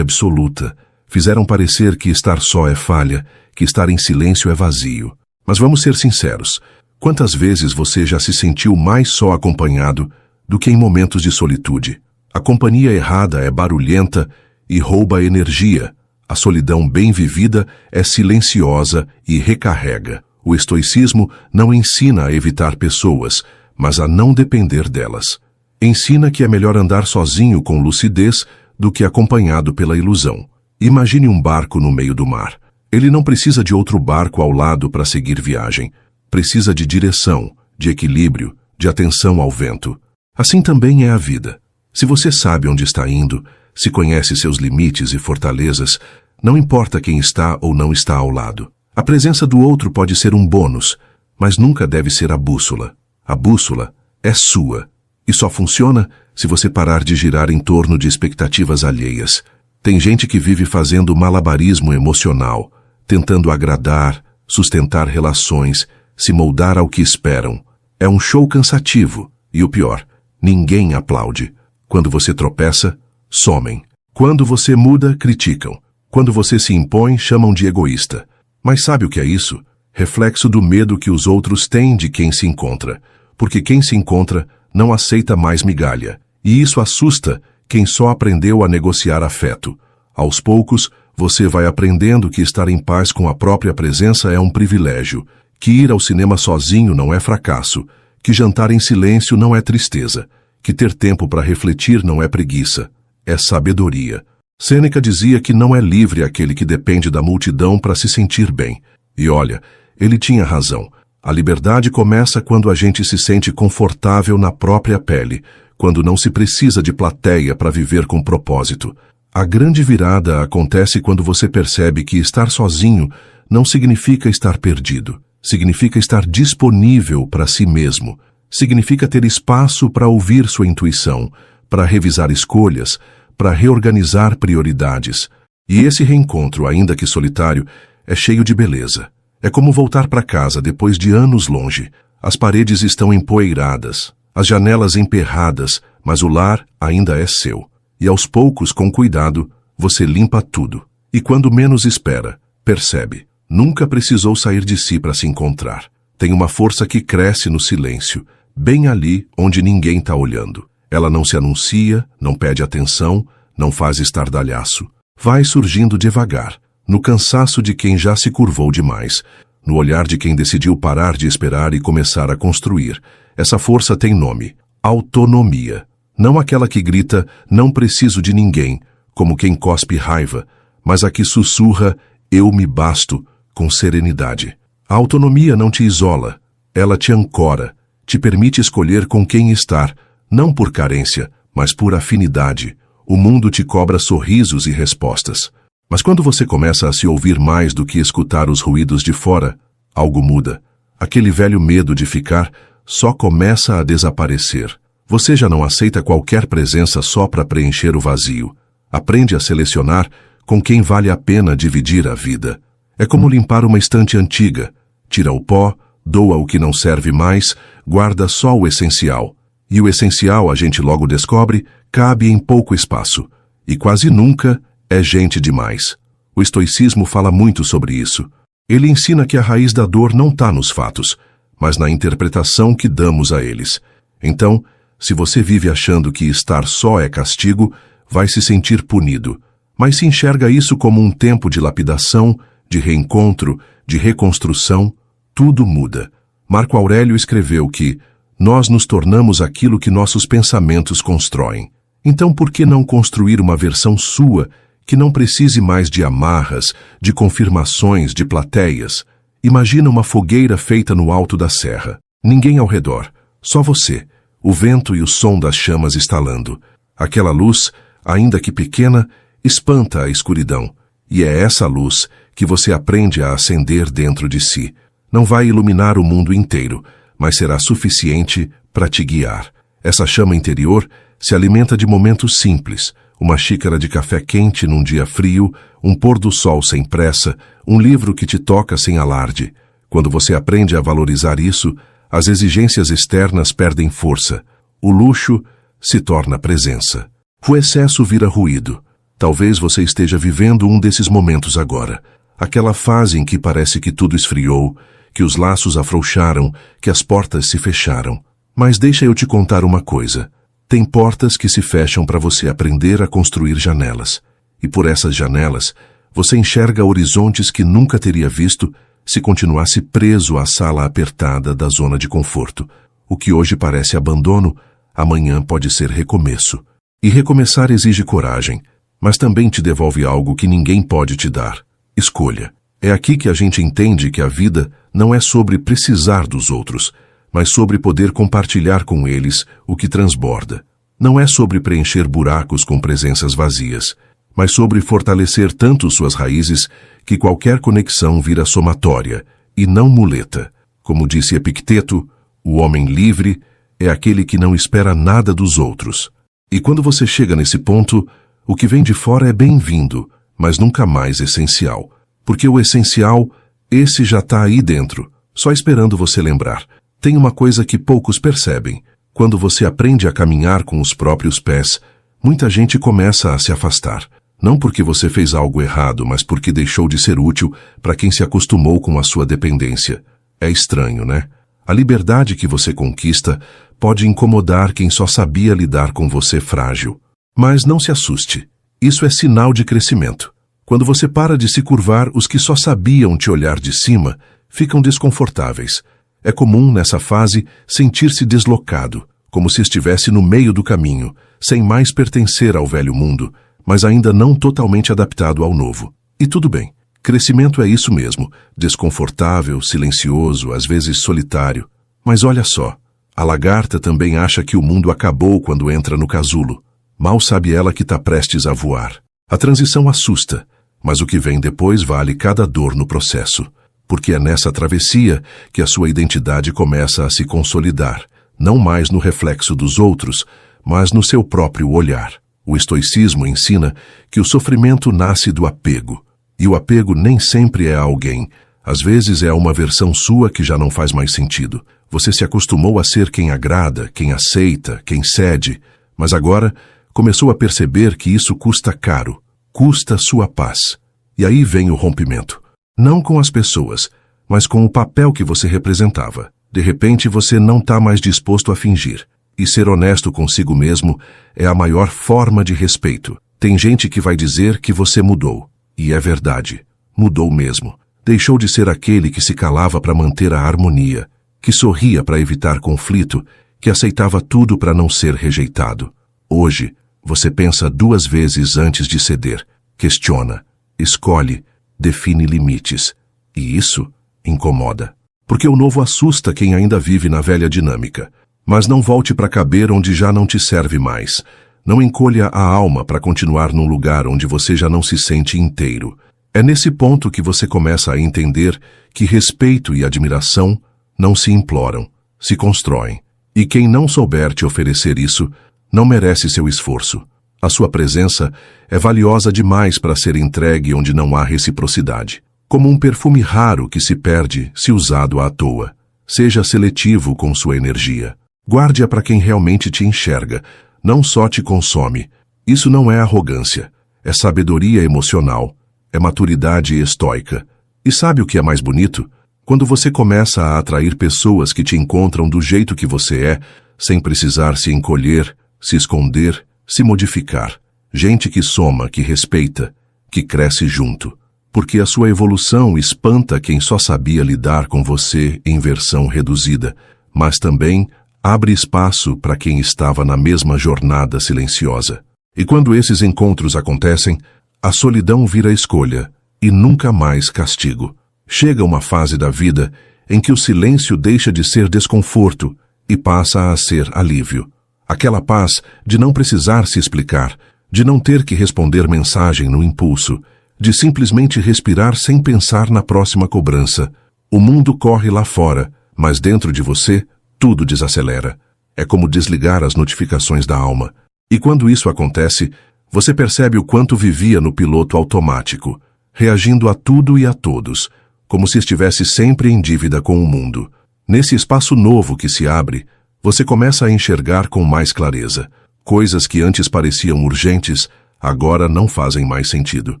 absoluta. Fizeram parecer que estar só é falha, que estar em silêncio é vazio. Mas vamos ser sinceros. Quantas vezes você já se sentiu mais só acompanhado do que em momentos de solitude? A companhia errada é barulhenta e rouba energia. A solidão bem vivida é silenciosa e recarrega. O estoicismo não ensina a evitar pessoas, mas a não depender delas. Ensina que é melhor andar sozinho com lucidez do que acompanhado pela ilusão. Imagine um barco no meio do mar. Ele não precisa de outro barco ao lado para seguir viagem. Precisa de direção, de equilíbrio, de atenção ao vento. Assim também é a vida. Se você sabe onde está indo, se conhece seus limites e fortalezas, não importa quem está ou não está ao lado. A presença do outro pode ser um bônus, mas nunca deve ser a bússola. A bússola é sua, e só funciona se você parar de girar em torno de expectativas alheias. Tem gente que vive fazendo malabarismo emocional, tentando agradar, sustentar relações, se moldar ao que esperam. É um show cansativo, e o pior, ninguém aplaude. Quando você tropeça, somem. Quando você muda, criticam. Quando você se impõe, chamam de egoísta. Mas sabe o que é isso? Reflexo do medo que os outros têm de quem se encontra. Porque quem se encontra não aceita mais migalha. E isso assusta quem só aprendeu a negociar afeto. Aos poucos, você vai aprendendo que estar em paz com a própria presença é um privilégio, que ir ao cinema sozinho não é fracasso, que jantar em silêncio não é tristeza, que ter tempo para refletir não é preguiça, é sabedoria. Sêneca dizia que não é livre aquele que depende da multidão para se sentir bem. E olha, ele tinha razão. A liberdade começa quando a gente se sente confortável na própria pele, quando não se precisa de plateia para viver com propósito. A grande virada acontece quando você percebe que estar sozinho não significa estar perdido. Significa estar disponível para si mesmo. Significa ter espaço para ouvir sua intuição, para revisar escolhas, para reorganizar prioridades. E esse reencontro, ainda que solitário, é cheio de beleza. É como voltar para casa depois de anos longe. As paredes estão empoeiradas, as janelas emperradas, mas o lar ainda é seu. E aos poucos, com cuidado, você limpa tudo. E quando menos espera, percebe. Nunca precisou sair de si para se encontrar. Tem uma força que cresce no silêncio, bem ali onde ninguém está olhando. Ela não se anuncia, não pede atenção, não faz estardalhaço. Vai surgindo devagar, no cansaço de quem já se curvou demais, no olhar de quem decidiu parar de esperar e começar a construir. Essa força tem nome: autonomia. Não aquela que grita, não preciso de ninguém, como quem cospe raiva, mas a que sussurra, eu me basto, com serenidade. A autonomia não te isola, ela te ancora, te permite escolher com quem estar, não por carência, mas por afinidade. O mundo te cobra sorrisos e respostas. Mas quando você começa a se ouvir mais do que escutar os ruídos de fora, algo muda. Aquele velho medo de ficar só começa a desaparecer. Você já não aceita qualquer presença só para preencher o vazio. Aprende a selecionar com quem vale a pena dividir a vida. É como limpar uma estante antiga. Tira o pó, doa o que não serve mais, guarda só o essencial. E o essencial, a gente logo descobre, cabe em pouco espaço. E quase nunca é gente demais. O estoicismo fala muito sobre isso. Ele ensina que a raiz da dor não está nos fatos, mas na interpretação que damos a eles. Então, se você vive achando que estar só é castigo, vai se sentir punido. Mas se enxerga isso como um tempo de lapidação, de reencontro, de reconstrução, tudo muda. Marco Aurélio escreveu que nós nos tornamos aquilo que nossos pensamentos constroem. Então por que não construir uma versão sua que não precise mais de amarras, de confirmações, de plateias? Imagina uma fogueira feita no alto da serra. Ninguém ao redor, só você. O vento e o som das chamas estalando. Aquela luz, ainda que pequena, espanta a escuridão. E é essa luz que você aprende a acender dentro de si. Não vai iluminar o mundo inteiro, mas será suficiente para te guiar. Essa chama interior se alimenta de momentos simples. Uma xícara de café quente num dia frio, um pôr do sol sem pressa, um livro que te toca sem alarde. Quando você aprende a valorizar isso, As exigências externas perdem força. O luxo se torna presença. O excesso vira ruído. Talvez você esteja vivendo um desses momentos agora. Aquela fase em que parece que tudo esfriou, que os laços afrouxaram, que as portas se fecharam. Mas deixa eu te contar uma coisa. Tem portas que se fecham para você aprender a construir janelas. E por essas janelas, você enxerga horizontes que nunca teria visto se continuasse preso à sala apertada da zona de conforto. O que hoje parece abandono, amanhã pode ser recomeço. E recomeçar exige coragem, mas também te devolve algo que ninguém pode te dar. Escolha. É aqui que a gente entende que a vida não é sobre precisar dos outros, mas sobre poder compartilhar com eles o que transborda. Não é sobre preencher buracos com presenças vazias, mas sobre fortalecer tanto suas raízes que qualquer conexão vira somatória e não muleta. Como disse Epicteto, o homem livre é aquele que não espera nada dos outros. E quando você chega nesse ponto, o que vem de fora é bem-vindo, mas nunca mais essencial. Porque o essencial, esse já está aí dentro, só esperando você lembrar. Tem uma coisa que poucos percebem. Quando você aprende a caminhar com os próprios pés, muita gente começa a se afastar. Não porque você fez algo errado, mas porque deixou de ser útil para quem se acostumou com a sua dependência. É estranho, né? A liberdade que você conquista pode incomodar quem só sabia lidar com você frágil. Mas não se assuste. Isso é sinal de crescimento. Quando você para de se curvar, os que só sabiam te olhar de cima ficam desconfortáveis. É comum, nessa fase, sentir-se deslocado, como se estivesse no meio do caminho, sem mais pertencer ao velho mundo, mas ainda não totalmente adaptado ao novo. E tudo bem. Crescimento é isso mesmo, desconfortável, silencioso, às vezes solitário. Mas olha só, a lagarta também acha que o mundo acabou quando entra no casulo. Mal sabe ela que está prestes a voar. A transição assusta, mas o que vem depois vale cada dor no processo. Porque é nessa travessia que a sua identidade começa a se consolidar, não mais no reflexo dos outros, mas no seu próprio olhar. O estoicismo ensina que o sofrimento nasce do apego. E o apego nem sempre é a alguém. Às vezes é uma versão sua que já não faz mais sentido. Você se acostumou a ser quem agrada, quem aceita, quem cede, mas agora começou a perceber que isso custa caro, custa sua paz. E aí vem o rompimento. Não com as pessoas, mas com o papel que você representava. De repente você não está mais disposto a fingir. E ser honesto consigo mesmo é a maior forma de respeito. Tem gente que vai dizer que você mudou. E é verdade, mudou mesmo. Deixou de ser aquele que se calava para manter a harmonia, que sorria para evitar conflito, que aceitava tudo para não ser rejeitado. Hoje, você pensa 2 vezes antes de ceder, questiona, escolhe, define limites. E isso incomoda. Porque o novo assusta quem ainda vive na velha dinâmica. Mas não volte para caber onde já não te serve mais. Não encolha a alma para continuar num lugar onde você já não se sente inteiro. É nesse ponto que você começa a entender que respeito e admiração não se imploram, se constroem. E quem não souber te oferecer isso, não merece seu esforço. A sua presença é valiosa demais para ser entregue onde não há reciprocidade. Como um perfume raro que se perde se usado à toa. Seja seletivo com sua energia. Guarde-a para quem realmente te enxerga, não só te consome. Isso não é arrogância, é sabedoria emocional, é maturidade estoica. E sabe o que é mais bonito? Quando você começa a atrair pessoas que te encontram do jeito que você é, sem precisar se encolher, se esconder, se modificar. Gente que soma, que respeita, que cresce junto. Porque a sua evolução espanta quem só sabia lidar com você em versão reduzida, mas também abre espaço para quem estava na mesma jornada silenciosa. E quando esses encontros acontecem, a solidão vira escolha e nunca mais castigo. Chega uma fase da vida em que o silêncio deixa de ser desconforto e passa a ser alívio. Aquela paz de não precisar se explicar, de não ter que responder mensagem no impulso, de simplesmente respirar sem pensar na próxima cobrança. O mundo corre lá fora, mas dentro de você, tudo desacelera. É como desligar as notificações da alma. E quando isso acontece, você percebe o quanto vivia no piloto automático, reagindo a tudo e a todos, como se estivesse sempre em dívida com o mundo. Nesse espaço novo que se abre, você começa a enxergar com mais clareza. Coisas que antes pareciam urgentes, agora não fazem mais sentido.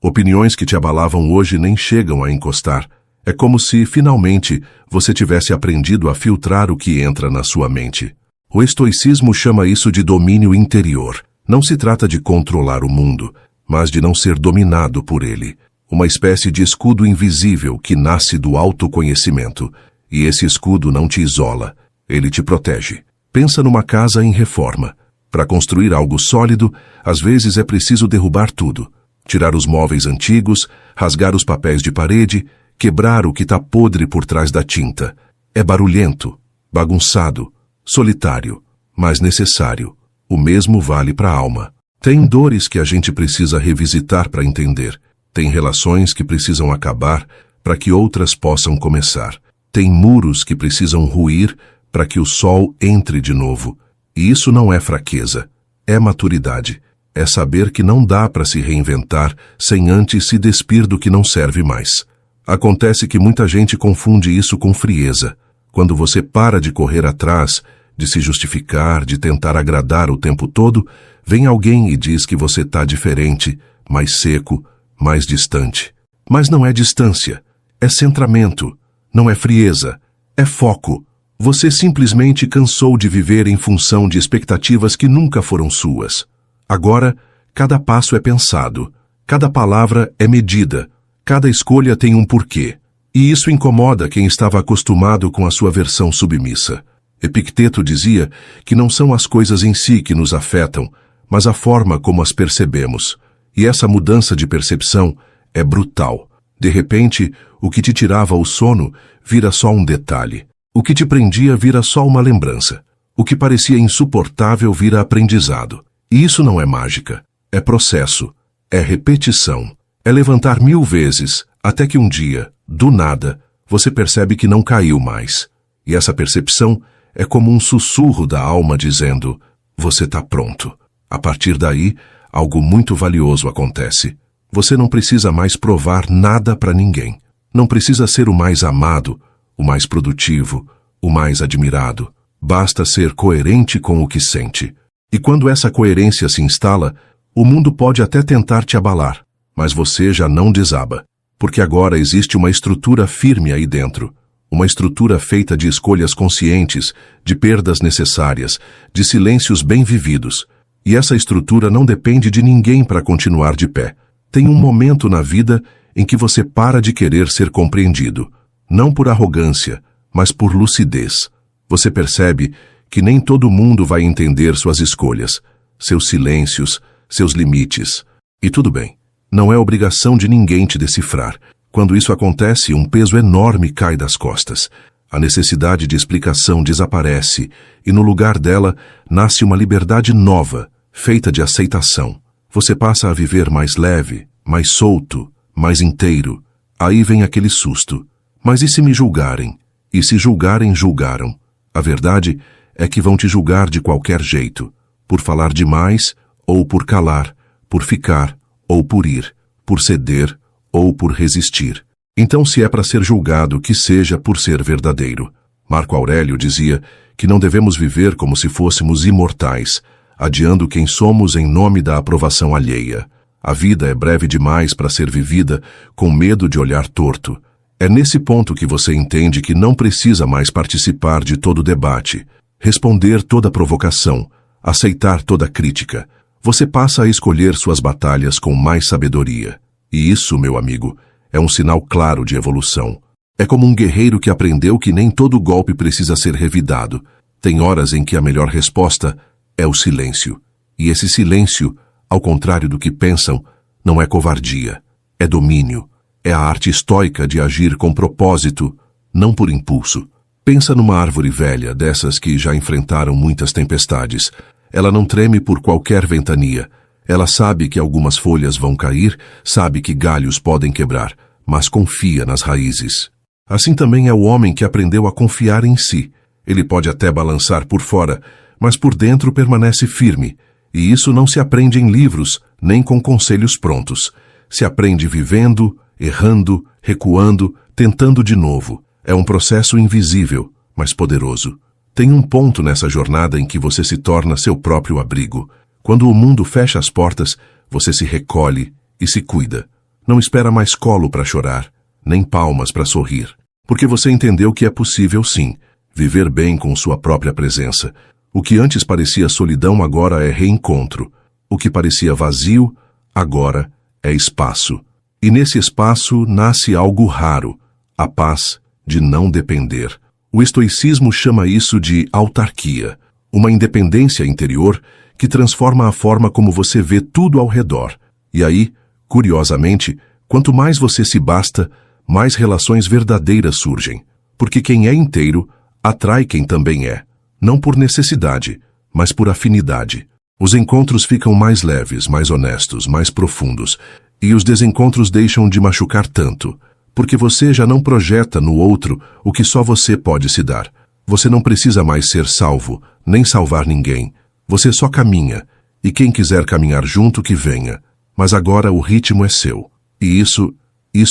Opiniões que te abalavam hoje nem chegam a encostar. É como se, finalmente, você tivesse aprendido a filtrar o que entra na sua mente. O estoicismo chama isso de domínio interior. Não se trata de controlar o mundo, mas de não ser dominado por ele. Uma espécie de escudo invisível que nasce do autoconhecimento. E esse escudo não te isola, ele te protege. Pensa numa casa em reforma. Para construir algo sólido, às vezes é preciso derrubar tudo. Tirar os móveis antigos, rasgar os papéis de parede, quebrar o que está podre por trás da tinta. É barulhento, bagunçado, solitário, mas necessário. O mesmo vale para a alma. Tem dores que a gente precisa revisitar para entender. Tem relações que precisam acabar para que outras possam começar. Tem muros que precisam ruir para que o sol entre de novo. E isso não é fraqueza, é maturidade. É saber que não dá para se reinventar sem antes se despir do que não serve mais. Acontece que muita gente confunde isso com frieza. Quando você para de correr atrás, de se justificar, de tentar agradar o tempo todo, vem alguém e diz que você está diferente, mais seco, mais distante. Mas não é distância, é centramento. Não é frieza, é foco. Você simplesmente cansou de viver em função de expectativas que nunca foram suas. Agora, cada passo é pensado, cada palavra é medida, cada escolha tem um porquê. E isso incomoda quem estava acostumado com a sua versão submissa. Epicteto dizia que não são as coisas em si que nos afetam, mas a forma como as percebemos. E essa mudança de percepção é brutal. De repente, o que te tirava o sono vira só um detalhe. O que te prendia vira só uma lembrança. O que parecia insuportável vira aprendizado. E isso não é mágica. É processo. É repetição. É levantar 1000 vezes, até que um dia, do nada, você percebe que não caiu mais. E essa percepção é como um sussurro da alma dizendo: você está pronto. A partir daí, algo muito valioso acontece. Você não precisa mais provar nada para ninguém. Não precisa ser o mais amado, o mais produtivo, o mais admirado. Basta ser coerente com o que sente. E quando essa coerência se instala, o mundo pode até tentar te abalar, mas você já não desaba, porque agora existe uma estrutura firme aí dentro. Uma estrutura feita de escolhas conscientes, de perdas necessárias, de silêncios bem vividos. E essa estrutura não depende de ninguém para continuar de pé. Tem um momento na vida em que você para de querer ser compreendido, não por arrogância, mas por lucidez. Você percebe que nem todo mundo vai entender suas escolhas, seus silêncios, seus limites. E tudo bem, não é obrigação de ninguém te decifrar. Quando isso acontece, um peso enorme cai das costas. A necessidade de explicação desaparece e no lugar dela nasce uma liberdade nova, feita de aceitação. Você passa a viver mais leve, mais solto, mais inteiro. Aí vem aquele susto. Mas e se me julgarem? E se julgarem, julgaram. A verdade é que vão te julgar de qualquer jeito. Por falar demais, ou por calar. Por ficar, ou por ir. Por ceder, ou por resistir. Então, se é para ser julgado, que seja por ser verdadeiro. Marco Aurélio dizia que não devemos viver como se fôssemos imortais, adiando quem somos em nome da aprovação alheia. A vida é breve demais para ser vivida com medo de olhar torto. É nesse ponto que você entende que não precisa mais participar de todo debate, responder toda provocação, aceitar toda crítica. Você passa a escolher suas batalhas com mais sabedoria. E isso, meu amigo, é um sinal claro de evolução. É como um guerreiro que aprendeu que nem todo golpe precisa ser revidado. Tem horas em que a melhor resposta é o silêncio. E esse silêncio, ao contrário do que pensam, não é covardia, é domínio. É a arte estoica de agir com propósito, não por impulso. Pensa numa árvore velha, dessas que já enfrentaram muitas tempestades. Ela não treme por qualquer ventania. Ela sabe que algumas folhas vão cair, sabe que galhos podem quebrar, mas confia nas raízes. Assim também é o homem que aprendeu a confiar em si. Ele pode até balançar por fora, mas por dentro permanece firme. E isso não se aprende em livros, nem com conselhos prontos. Se aprende vivendo, errando, recuando, tentando de novo. É um processo invisível, mas poderoso. Tem um ponto nessa jornada em que você se torna seu próprio abrigo. Quando o mundo fecha as portas, você se recolhe e se cuida. Não espera mais colo para chorar, nem palmas para sorrir. Porque você entendeu que é possível, sim, viver bem com sua própria presença. O que antes parecia solidão agora é reencontro. O que parecia vazio, agora é espaço. E nesse espaço nasce algo raro, a paz de não depender. O estoicismo chama isso de autarquia, uma independência interior que transforma a forma como você vê tudo ao redor. E aí, curiosamente, quanto mais você se basta, mais relações verdadeiras surgem. Porque quem é inteiro atrai quem também é, não por necessidade, mas por afinidade. Os encontros ficam mais leves, mais honestos, mais profundos, e os desencontros deixam de machucar tanto, porque você já não projeta no outro o que só você pode se dar. Você não precisa mais ser salvo, nem salvar ninguém. Você só caminha, e quem quiser caminhar junto que venha. Mas agora o ritmo é seu. E isso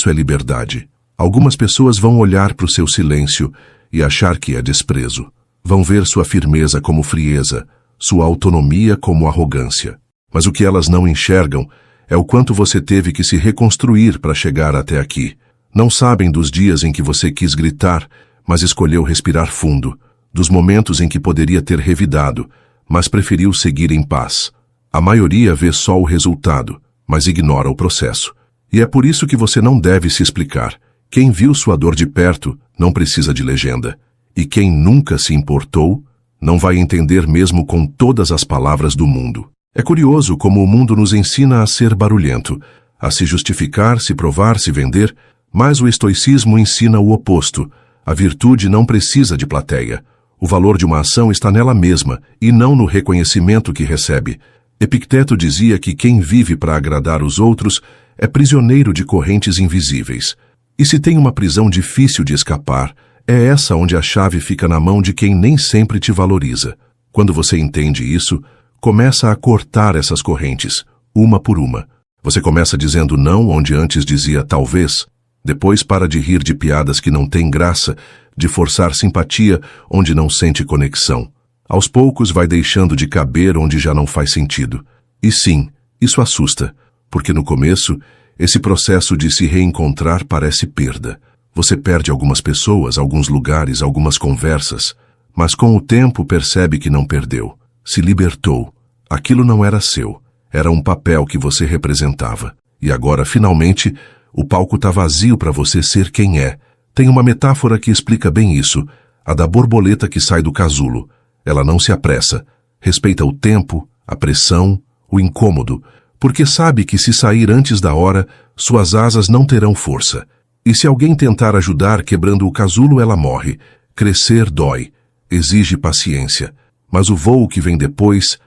é liberdade. Algumas pessoas vão olhar para o seu silêncio e achar que é desprezo. Vão ver sua firmeza como frieza, sua autonomia como arrogância. Mas o que elas não enxergam é o quanto você teve que se reconstruir para chegar até aqui. Não sabem dos dias em que você quis gritar, mas escolheu respirar fundo, dos momentos em que poderia ter revidado, mas preferiu seguir em paz. A maioria vê só o resultado, mas ignora o processo. E é por isso que você não deve se explicar. Quem viu sua dor de perto não precisa de legenda. E quem nunca se importou não vai entender mesmo com todas as palavras do mundo. É curioso como o mundo nos ensina a ser barulhento, a se justificar, se provar, se vender, mas o estoicismo ensina o oposto. A virtude não precisa de plateia. O valor de uma ação está nela mesma e não no reconhecimento que recebe. Epicteto dizia que quem vive para agradar os outros é prisioneiro de correntes invisíveis. E se tem uma prisão difícil de escapar, é essa onde a chave fica na mão de quem nem sempre te valoriza. Quando você entende isso, começa a cortar essas correntes, uma por uma. Você começa dizendo não onde antes dizia talvez. Depois para de rir de piadas que não têm graça, de forçar simpatia onde não sente conexão. Aos poucos vai deixando de caber onde já não faz sentido. E sim, isso assusta, porque no começo, esse processo de se reencontrar parece perda. Você perde algumas pessoas, alguns lugares, algumas conversas, mas com o tempo percebe que não perdeu. Se libertou. Aquilo não era seu, era um papel que você representava. E agora, finalmente, o palco está vazio para você ser quem é. Tem uma metáfora que explica bem isso, a da borboleta que sai do casulo. Ela não se apressa, respeita o tempo, a pressão, o incômodo, porque sabe que se sair antes da hora, suas asas não terão força. E se alguém tentar ajudar quebrando o casulo, ela morre. Crescer dói, exige paciência. Mas o voo que vem depois,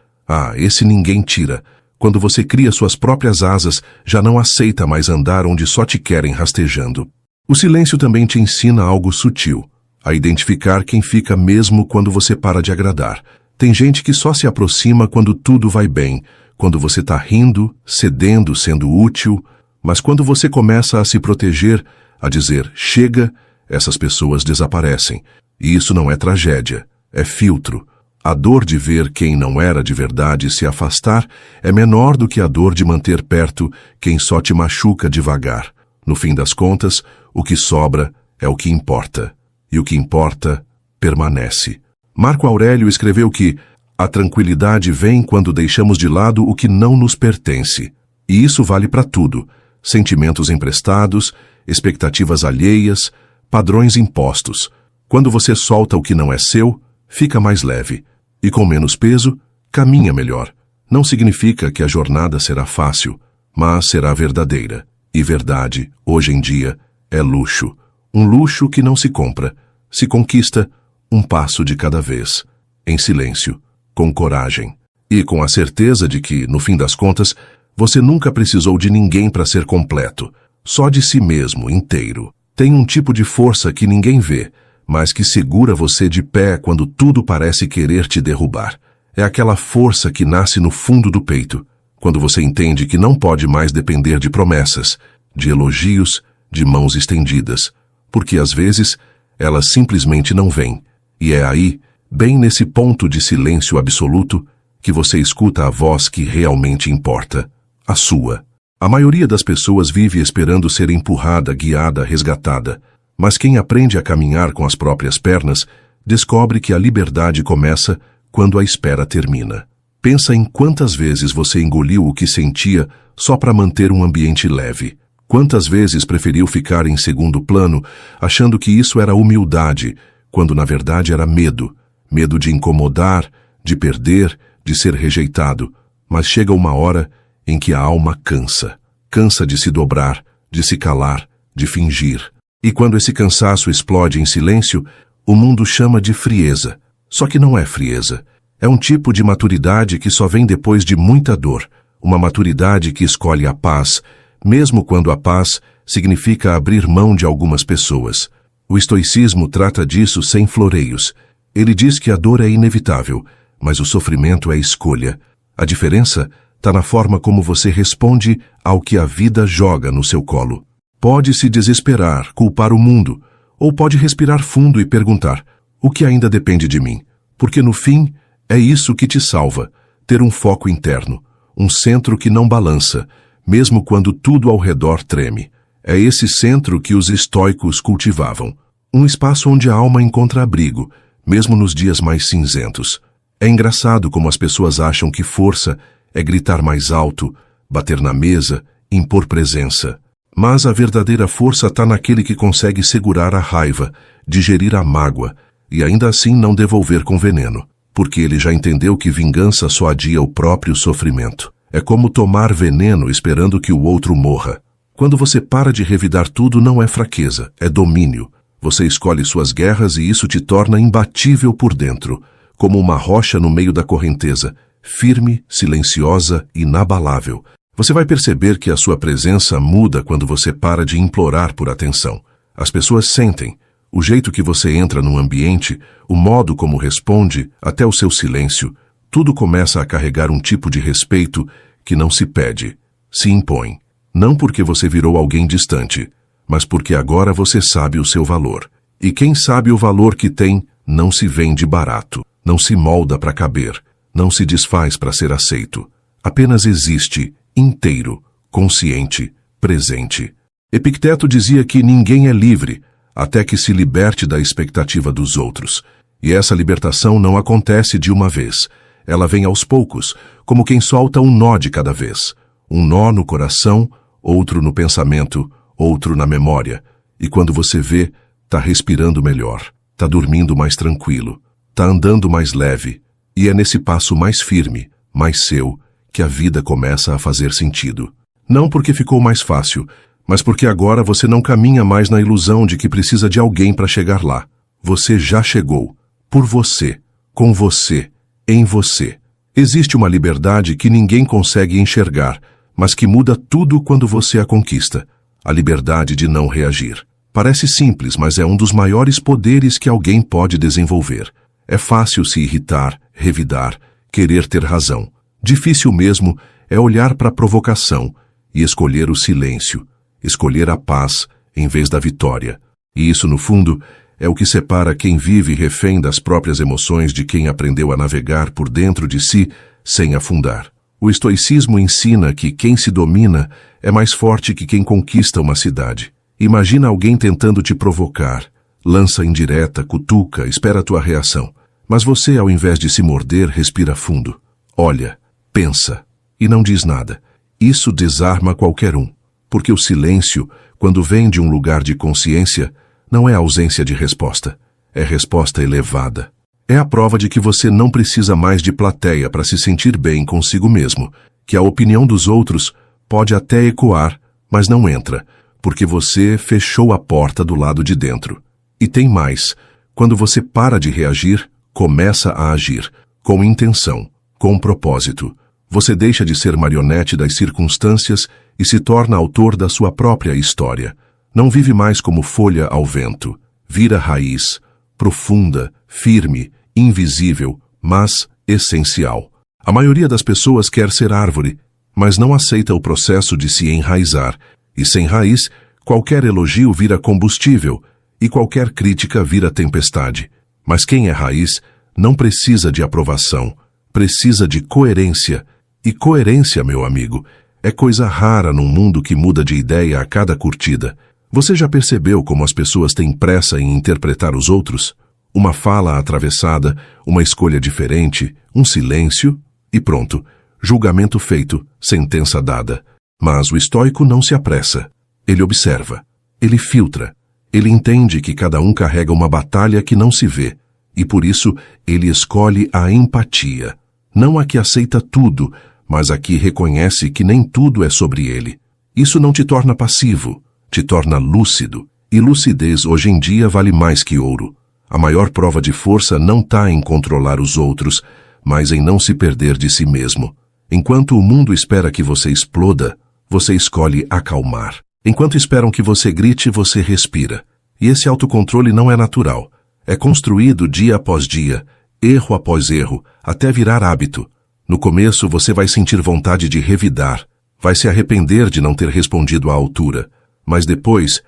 esse ninguém tira. Quando você cria suas próprias asas, já não aceita mais andar onde só te querem rastejando. O silêncio também te ensina algo sutil, a identificar quem fica mesmo quando você para de agradar. Tem gente que só se aproxima quando tudo vai bem, quando você está rindo, cedendo, sendo útil, mas quando você começa a se proteger, a dizer chega, essas pessoas desaparecem. E isso não é tragédia, é filtro. A dor de ver quem não era de verdade se afastar é menor do que a dor de manter perto quem só te machuca devagar. No fim das contas, o que sobra é o que importa. E o que importa permanece. Marco Aurélio escreveu que a tranquilidade vem quando deixamos de lado o que não nos pertence. E isso vale para tudo. Sentimentos emprestados, expectativas alheias, padrões impostos. Quando você solta o que não é seu, fica mais leve. E com menos peso, caminha melhor. Não significa que a jornada será fácil, mas será verdadeira. E verdade, hoje em dia, é luxo. Um luxo que não se compra. Se conquista um passo de cada vez. Em silêncio, com coragem. E com a certeza de que, no fim das contas, você nunca precisou de ninguém para ser completo. Só de si mesmo, inteiro. Tem um tipo de força que ninguém vê, mas que segura você de pé quando tudo parece querer te derrubar. É aquela força que nasce no fundo do peito, quando você entende que não pode mais depender de promessas, de elogios, de mãos estendidas, porque às vezes elas simplesmente não vêm, E é aí, bem nesse ponto de silêncio absoluto, que você escuta a voz que realmente importa, a sua. A maioria das pessoas vive esperando ser empurrada, guiada, resgatada, mas quem aprende a caminhar com as próprias pernas, descobre que a liberdade começa quando a espera termina. Pensa em quantas vezes você engoliu o que sentia só para manter um ambiente leve. Quantas vezes preferiu ficar em segundo plano, achando que isso era humildade, quando na verdade era medo. Medo de incomodar, de perder, de ser rejeitado. Mas chega uma hora em que a alma cansa. Cansa de se dobrar, de se calar, de fingir. E quando esse cansaço explode em silêncio, o mundo chama de frieza. Só que não é frieza. É um tipo de maturidade que só vem depois de muita dor. Uma maturidade que escolhe a paz, mesmo quando a paz significa abrir mão de algumas pessoas. O estoicismo trata disso sem floreios. Ele diz que a dor é inevitável, mas o sofrimento é escolha. A diferença está na forma como você responde ao que a vida joga no seu colo. Pode se desesperar, culpar o mundo, ou pode respirar fundo e perguntar: o que ainda depende de mim? Porque no fim, é isso que te salva, ter um foco interno, um centro que não balança, mesmo quando tudo ao redor treme. É esse centro que os estoicos cultivavam, um espaço onde a alma encontra abrigo, mesmo nos dias mais cinzentos. É engraçado como as pessoas acham que força é gritar mais alto, bater na mesa, impor presença. Mas a verdadeira força está naquele que consegue segurar a raiva, digerir a mágoa e ainda assim não devolver com veneno, porque ele já entendeu que vingança só adia o próprio sofrimento. É como tomar veneno esperando que o outro morra. Quando você para de revidar tudo, não é fraqueza, é domínio. Você escolhe suas guerras e isso te torna imbatível por dentro, como uma rocha no meio da correnteza, firme, silenciosa, inabalável. Você vai perceber que a sua presença muda quando você para de implorar por atenção. As pessoas sentem. O jeito que você entra num ambiente, o modo como responde, até o seu silêncio, tudo começa a carregar um tipo de respeito que não se pede, se impõe. Não porque você virou alguém distante, mas porque agora você sabe o seu valor. E quem sabe o valor que tem, não se vende barato, não se molda para caber, não se desfaz para ser aceito. Apenas existe, inteiro, consciente, presente. Epicteto dizia que ninguém é livre, até que se liberte da expectativa dos outros. E essa libertação não acontece de uma vez. Ela vem aos poucos, como quem solta um nó de cada vez. Um nó no coração, outro no pensamento, outro na memória. E quando você vê, tá respirando melhor, tá dormindo mais tranquilo, tá andando mais leve. E é nesse passo mais firme, mais seu, que a vida começa a fazer sentido. Não porque ficou mais fácil, mas porque agora você não caminha mais na ilusão de que precisa de alguém para chegar lá. Você já chegou. Por você. Com você. Em você. Existe uma liberdade que ninguém consegue enxergar, mas que muda tudo quando você a conquista. A liberdade de não reagir. Parece simples, mas é um dos maiores poderes que alguém pode desenvolver. É fácil se irritar, revidar, querer ter razão. Difícil mesmo é olhar para a provocação e escolher o silêncio. Escolher a paz em vez da vitória. E isso, no fundo, é o que separa quem vive refém das próprias emoções de quem aprendeu a navegar por dentro de si sem afundar. O estoicismo ensina que quem se domina é mais forte que quem conquista uma cidade. Imagina alguém tentando te provocar. Lança indireta, cutuca, espera a tua reação. Mas você, ao invés de se morder, respira fundo. Olha, pensa e não diz nada. Isso desarma qualquer um. Porque o silêncio, quando vem de um lugar de consciência, não é ausência de resposta, é resposta elevada. É a prova de que você não precisa mais de plateia para se sentir bem consigo mesmo, que a opinião dos outros pode até ecoar, mas não entra, porque você fechou a porta do lado de dentro. E tem mais, quando você para de reagir, começa a agir, com intenção, com propósito. Você deixa de ser marionete das circunstâncias e se torna autor da sua própria história. Não vive mais como folha ao vento. Vira raiz, profunda, firme, invisível, mas essencial. A maioria das pessoas quer ser árvore, mas não aceita o processo de se enraizar. E sem raiz, qualquer elogio vira combustível e qualquer crítica vira tempestade. Mas quem é raiz não precisa de aprovação, precisa de coerência. E coerência, meu amigo, é coisa rara num mundo que muda de ideia a cada curtida. Você já percebeu como as pessoas têm pressa em interpretar os outros? Uma fala atravessada, uma escolha diferente, um silêncio e pronto. Julgamento feito, sentença dada. Mas o estoico não se apressa. Ele observa. Ele filtra. Ele entende que cada um carrega uma batalha que não se vê. E por isso ele escolhe a empatia. Não a que aceita tudo, mas a que reconhece que nem tudo é sobre ele. Isso não te torna passivo, te torna lúcido. E lucidez hoje em dia vale mais que ouro. A maior prova de força não está em controlar os outros, mas em não se perder de si mesmo. Enquanto o mundo espera que você exploda, você escolhe acalmar. Enquanto esperam que você grite, você respira. E esse autocontrole não é natural. É construído dia após dia, erro após erro, até virar hábito. No começo, você vai sentir vontade de revidar. Vai se arrepender de não ter respondido à altura. Mas depois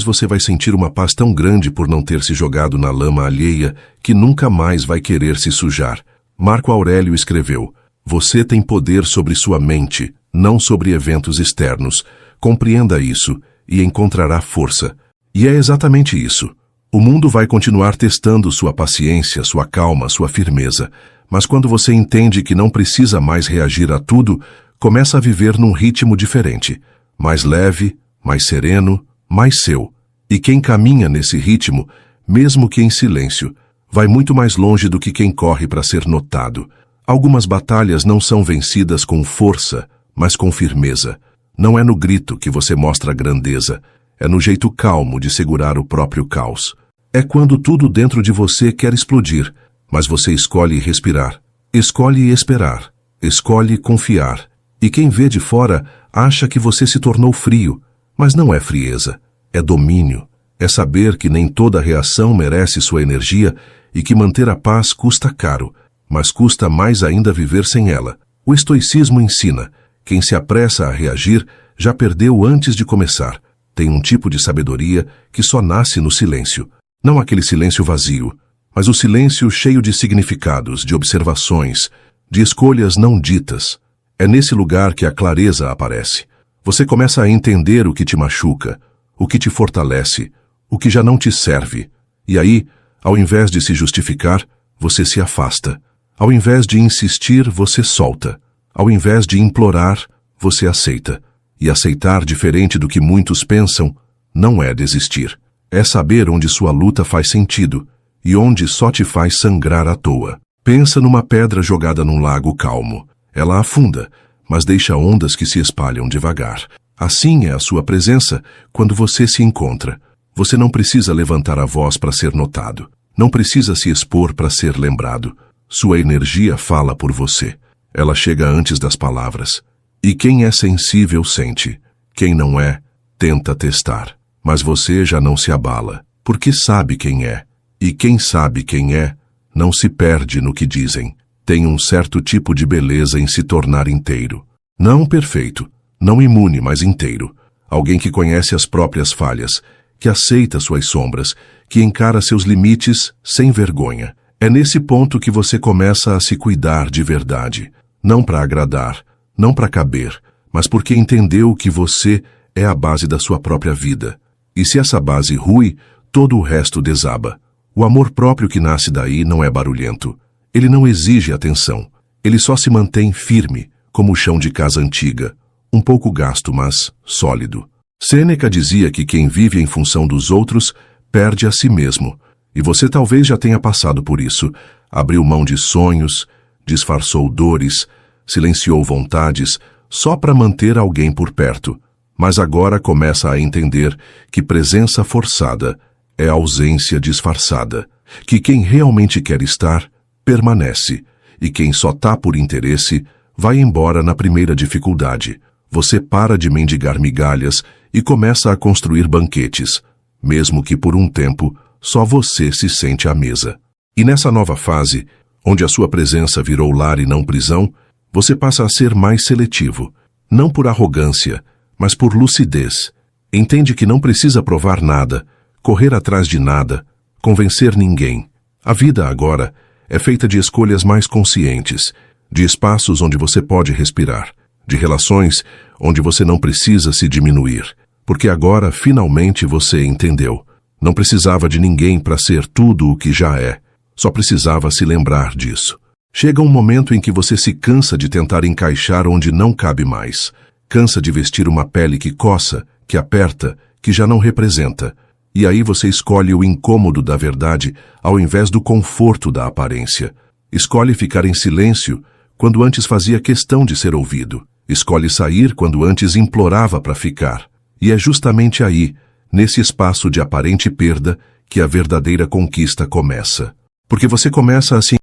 você vai sentir uma paz tão grande por não ter se jogado na lama alheia que nunca mais vai querer se sujar. Marco Aurélio escreveu: você tem poder sobre sua mente, não sobre eventos externos. Compreenda isso e encontrará força. E é exatamente isso. O mundo vai continuar testando sua paciência, sua calma, sua firmeza. Mas quando você entende que não precisa mais reagir a tudo, começa a viver num ritmo diferente. Mais leve, mais sereno, mais seu. E quem caminha nesse ritmo, mesmo que em silêncio, vai muito mais longe do que quem corre para ser notado. Algumas batalhas não são vencidas com força, mas com firmeza. Não é no grito que você mostra a grandeza, é no jeito calmo de segurar o próprio caos. É quando tudo dentro de você quer explodir, mas você escolhe respirar, escolhe esperar, escolhe confiar. E quem vê de fora acha que você se tornou frio, mas não é frieza, é domínio. É saber que nem toda reação merece sua energia e que manter a paz custa caro, mas custa mais ainda viver sem ela. O estoicismo ensina: quem se apressa a reagir já perdeu antes de começar. Tem um tipo de sabedoria que só nasce no silêncio. Não aquele silêncio vazio, mas o silêncio cheio de significados, de observações, de escolhas não ditas. É nesse lugar que a clareza aparece. Você começa a entender o que te machuca, o que te fortalece, o que já não te serve. E aí, ao invés de se justificar, você se afasta. Ao invés de insistir, você solta. Ao invés de implorar, você aceita. E aceitar, diferente do que muitos pensam, não é desistir. É saber onde sua luta faz sentido e onde só te faz sangrar à toa. Pensa numa pedra jogada num lago calmo. Ela afunda, mas deixa ondas que se espalham devagar. Assim é a sua presença quando você se encontra. Você não precisa levantar a voz para ser notado. Não precisa se expor para ser lembrado. Sua energia fala por você. Ela chega antes das palavras. E quem é sensível sente. Quem não é, tenta testar. Mas você já não se abala, porque sabe quem é. E quem sabe quem é, não se perde no que dizem. Tem um certo tipo de beleza em se tornar inteiro. Não perfeito, não imune, mas inteiro. Alguém que conhece as próprias falhas, que aceita suas sombras, que encara seus limites sem vergonha. É nesse ponto que você começa a se cuidar de verdade. Não para agradar, não para caber, mas porque entendeu que você é a base da sua própria vida. E se essa base rui, todo o resto desaba. O amor próprio que nasce daí não é barulhento. Ele não exige atenção. Ele só se mantém firme, como o chão de casa antiga. Um pouco gasto, mas sólido. Sêneca dizia que quem vive em função dos outros perde a si mesmo. E você talvez já tenha passado por isso. Abriu mão de sonhos, disfarçou dores, silenciou vontades, só para manter alguém por perto. Mas agora começa a entender que presença forçada é ausência disfarçada, que quem realmente quer estar, permanece, e quem só tá por interesse, vai embora na primeira dificuldade. Você para de mendigar migalhas e começa a construir banquetes, mesmo que por um tempo só você se sente à mesa. E nessa nova fase, onde a sua presença virou lar e não prisão, você passa a ser mais seletivo, não por arrogância, mas por lucidez. Entende que não precisa provar nada, correr atrás de nada, convencer ninguém. A vida agora é feita de escolhas mais conscientes, de espaços onde você pode respirar, de relações onde você não precisa se diminuir, porque agora finalmente você entendeu. Não precisava de ninguém para ser tudo o que já é, só precisava se lembrar disso. Chega um momento em que você se cansa de tentar encaixar onde não cabe mais, cansa de vestir uma pele que coça, que aperta, que já não representa. E aí você escolhe o incômodo da verdade ao invés do conforto da aparência. Escolhe ficar em silêncio quando antes fazia questão de ser ouvido. Escolhe sair quando antes implorava para ficar. E é justamente aí, nesse espaço de aparente perda, que a verdadeira conquista começa. Porque você começa a se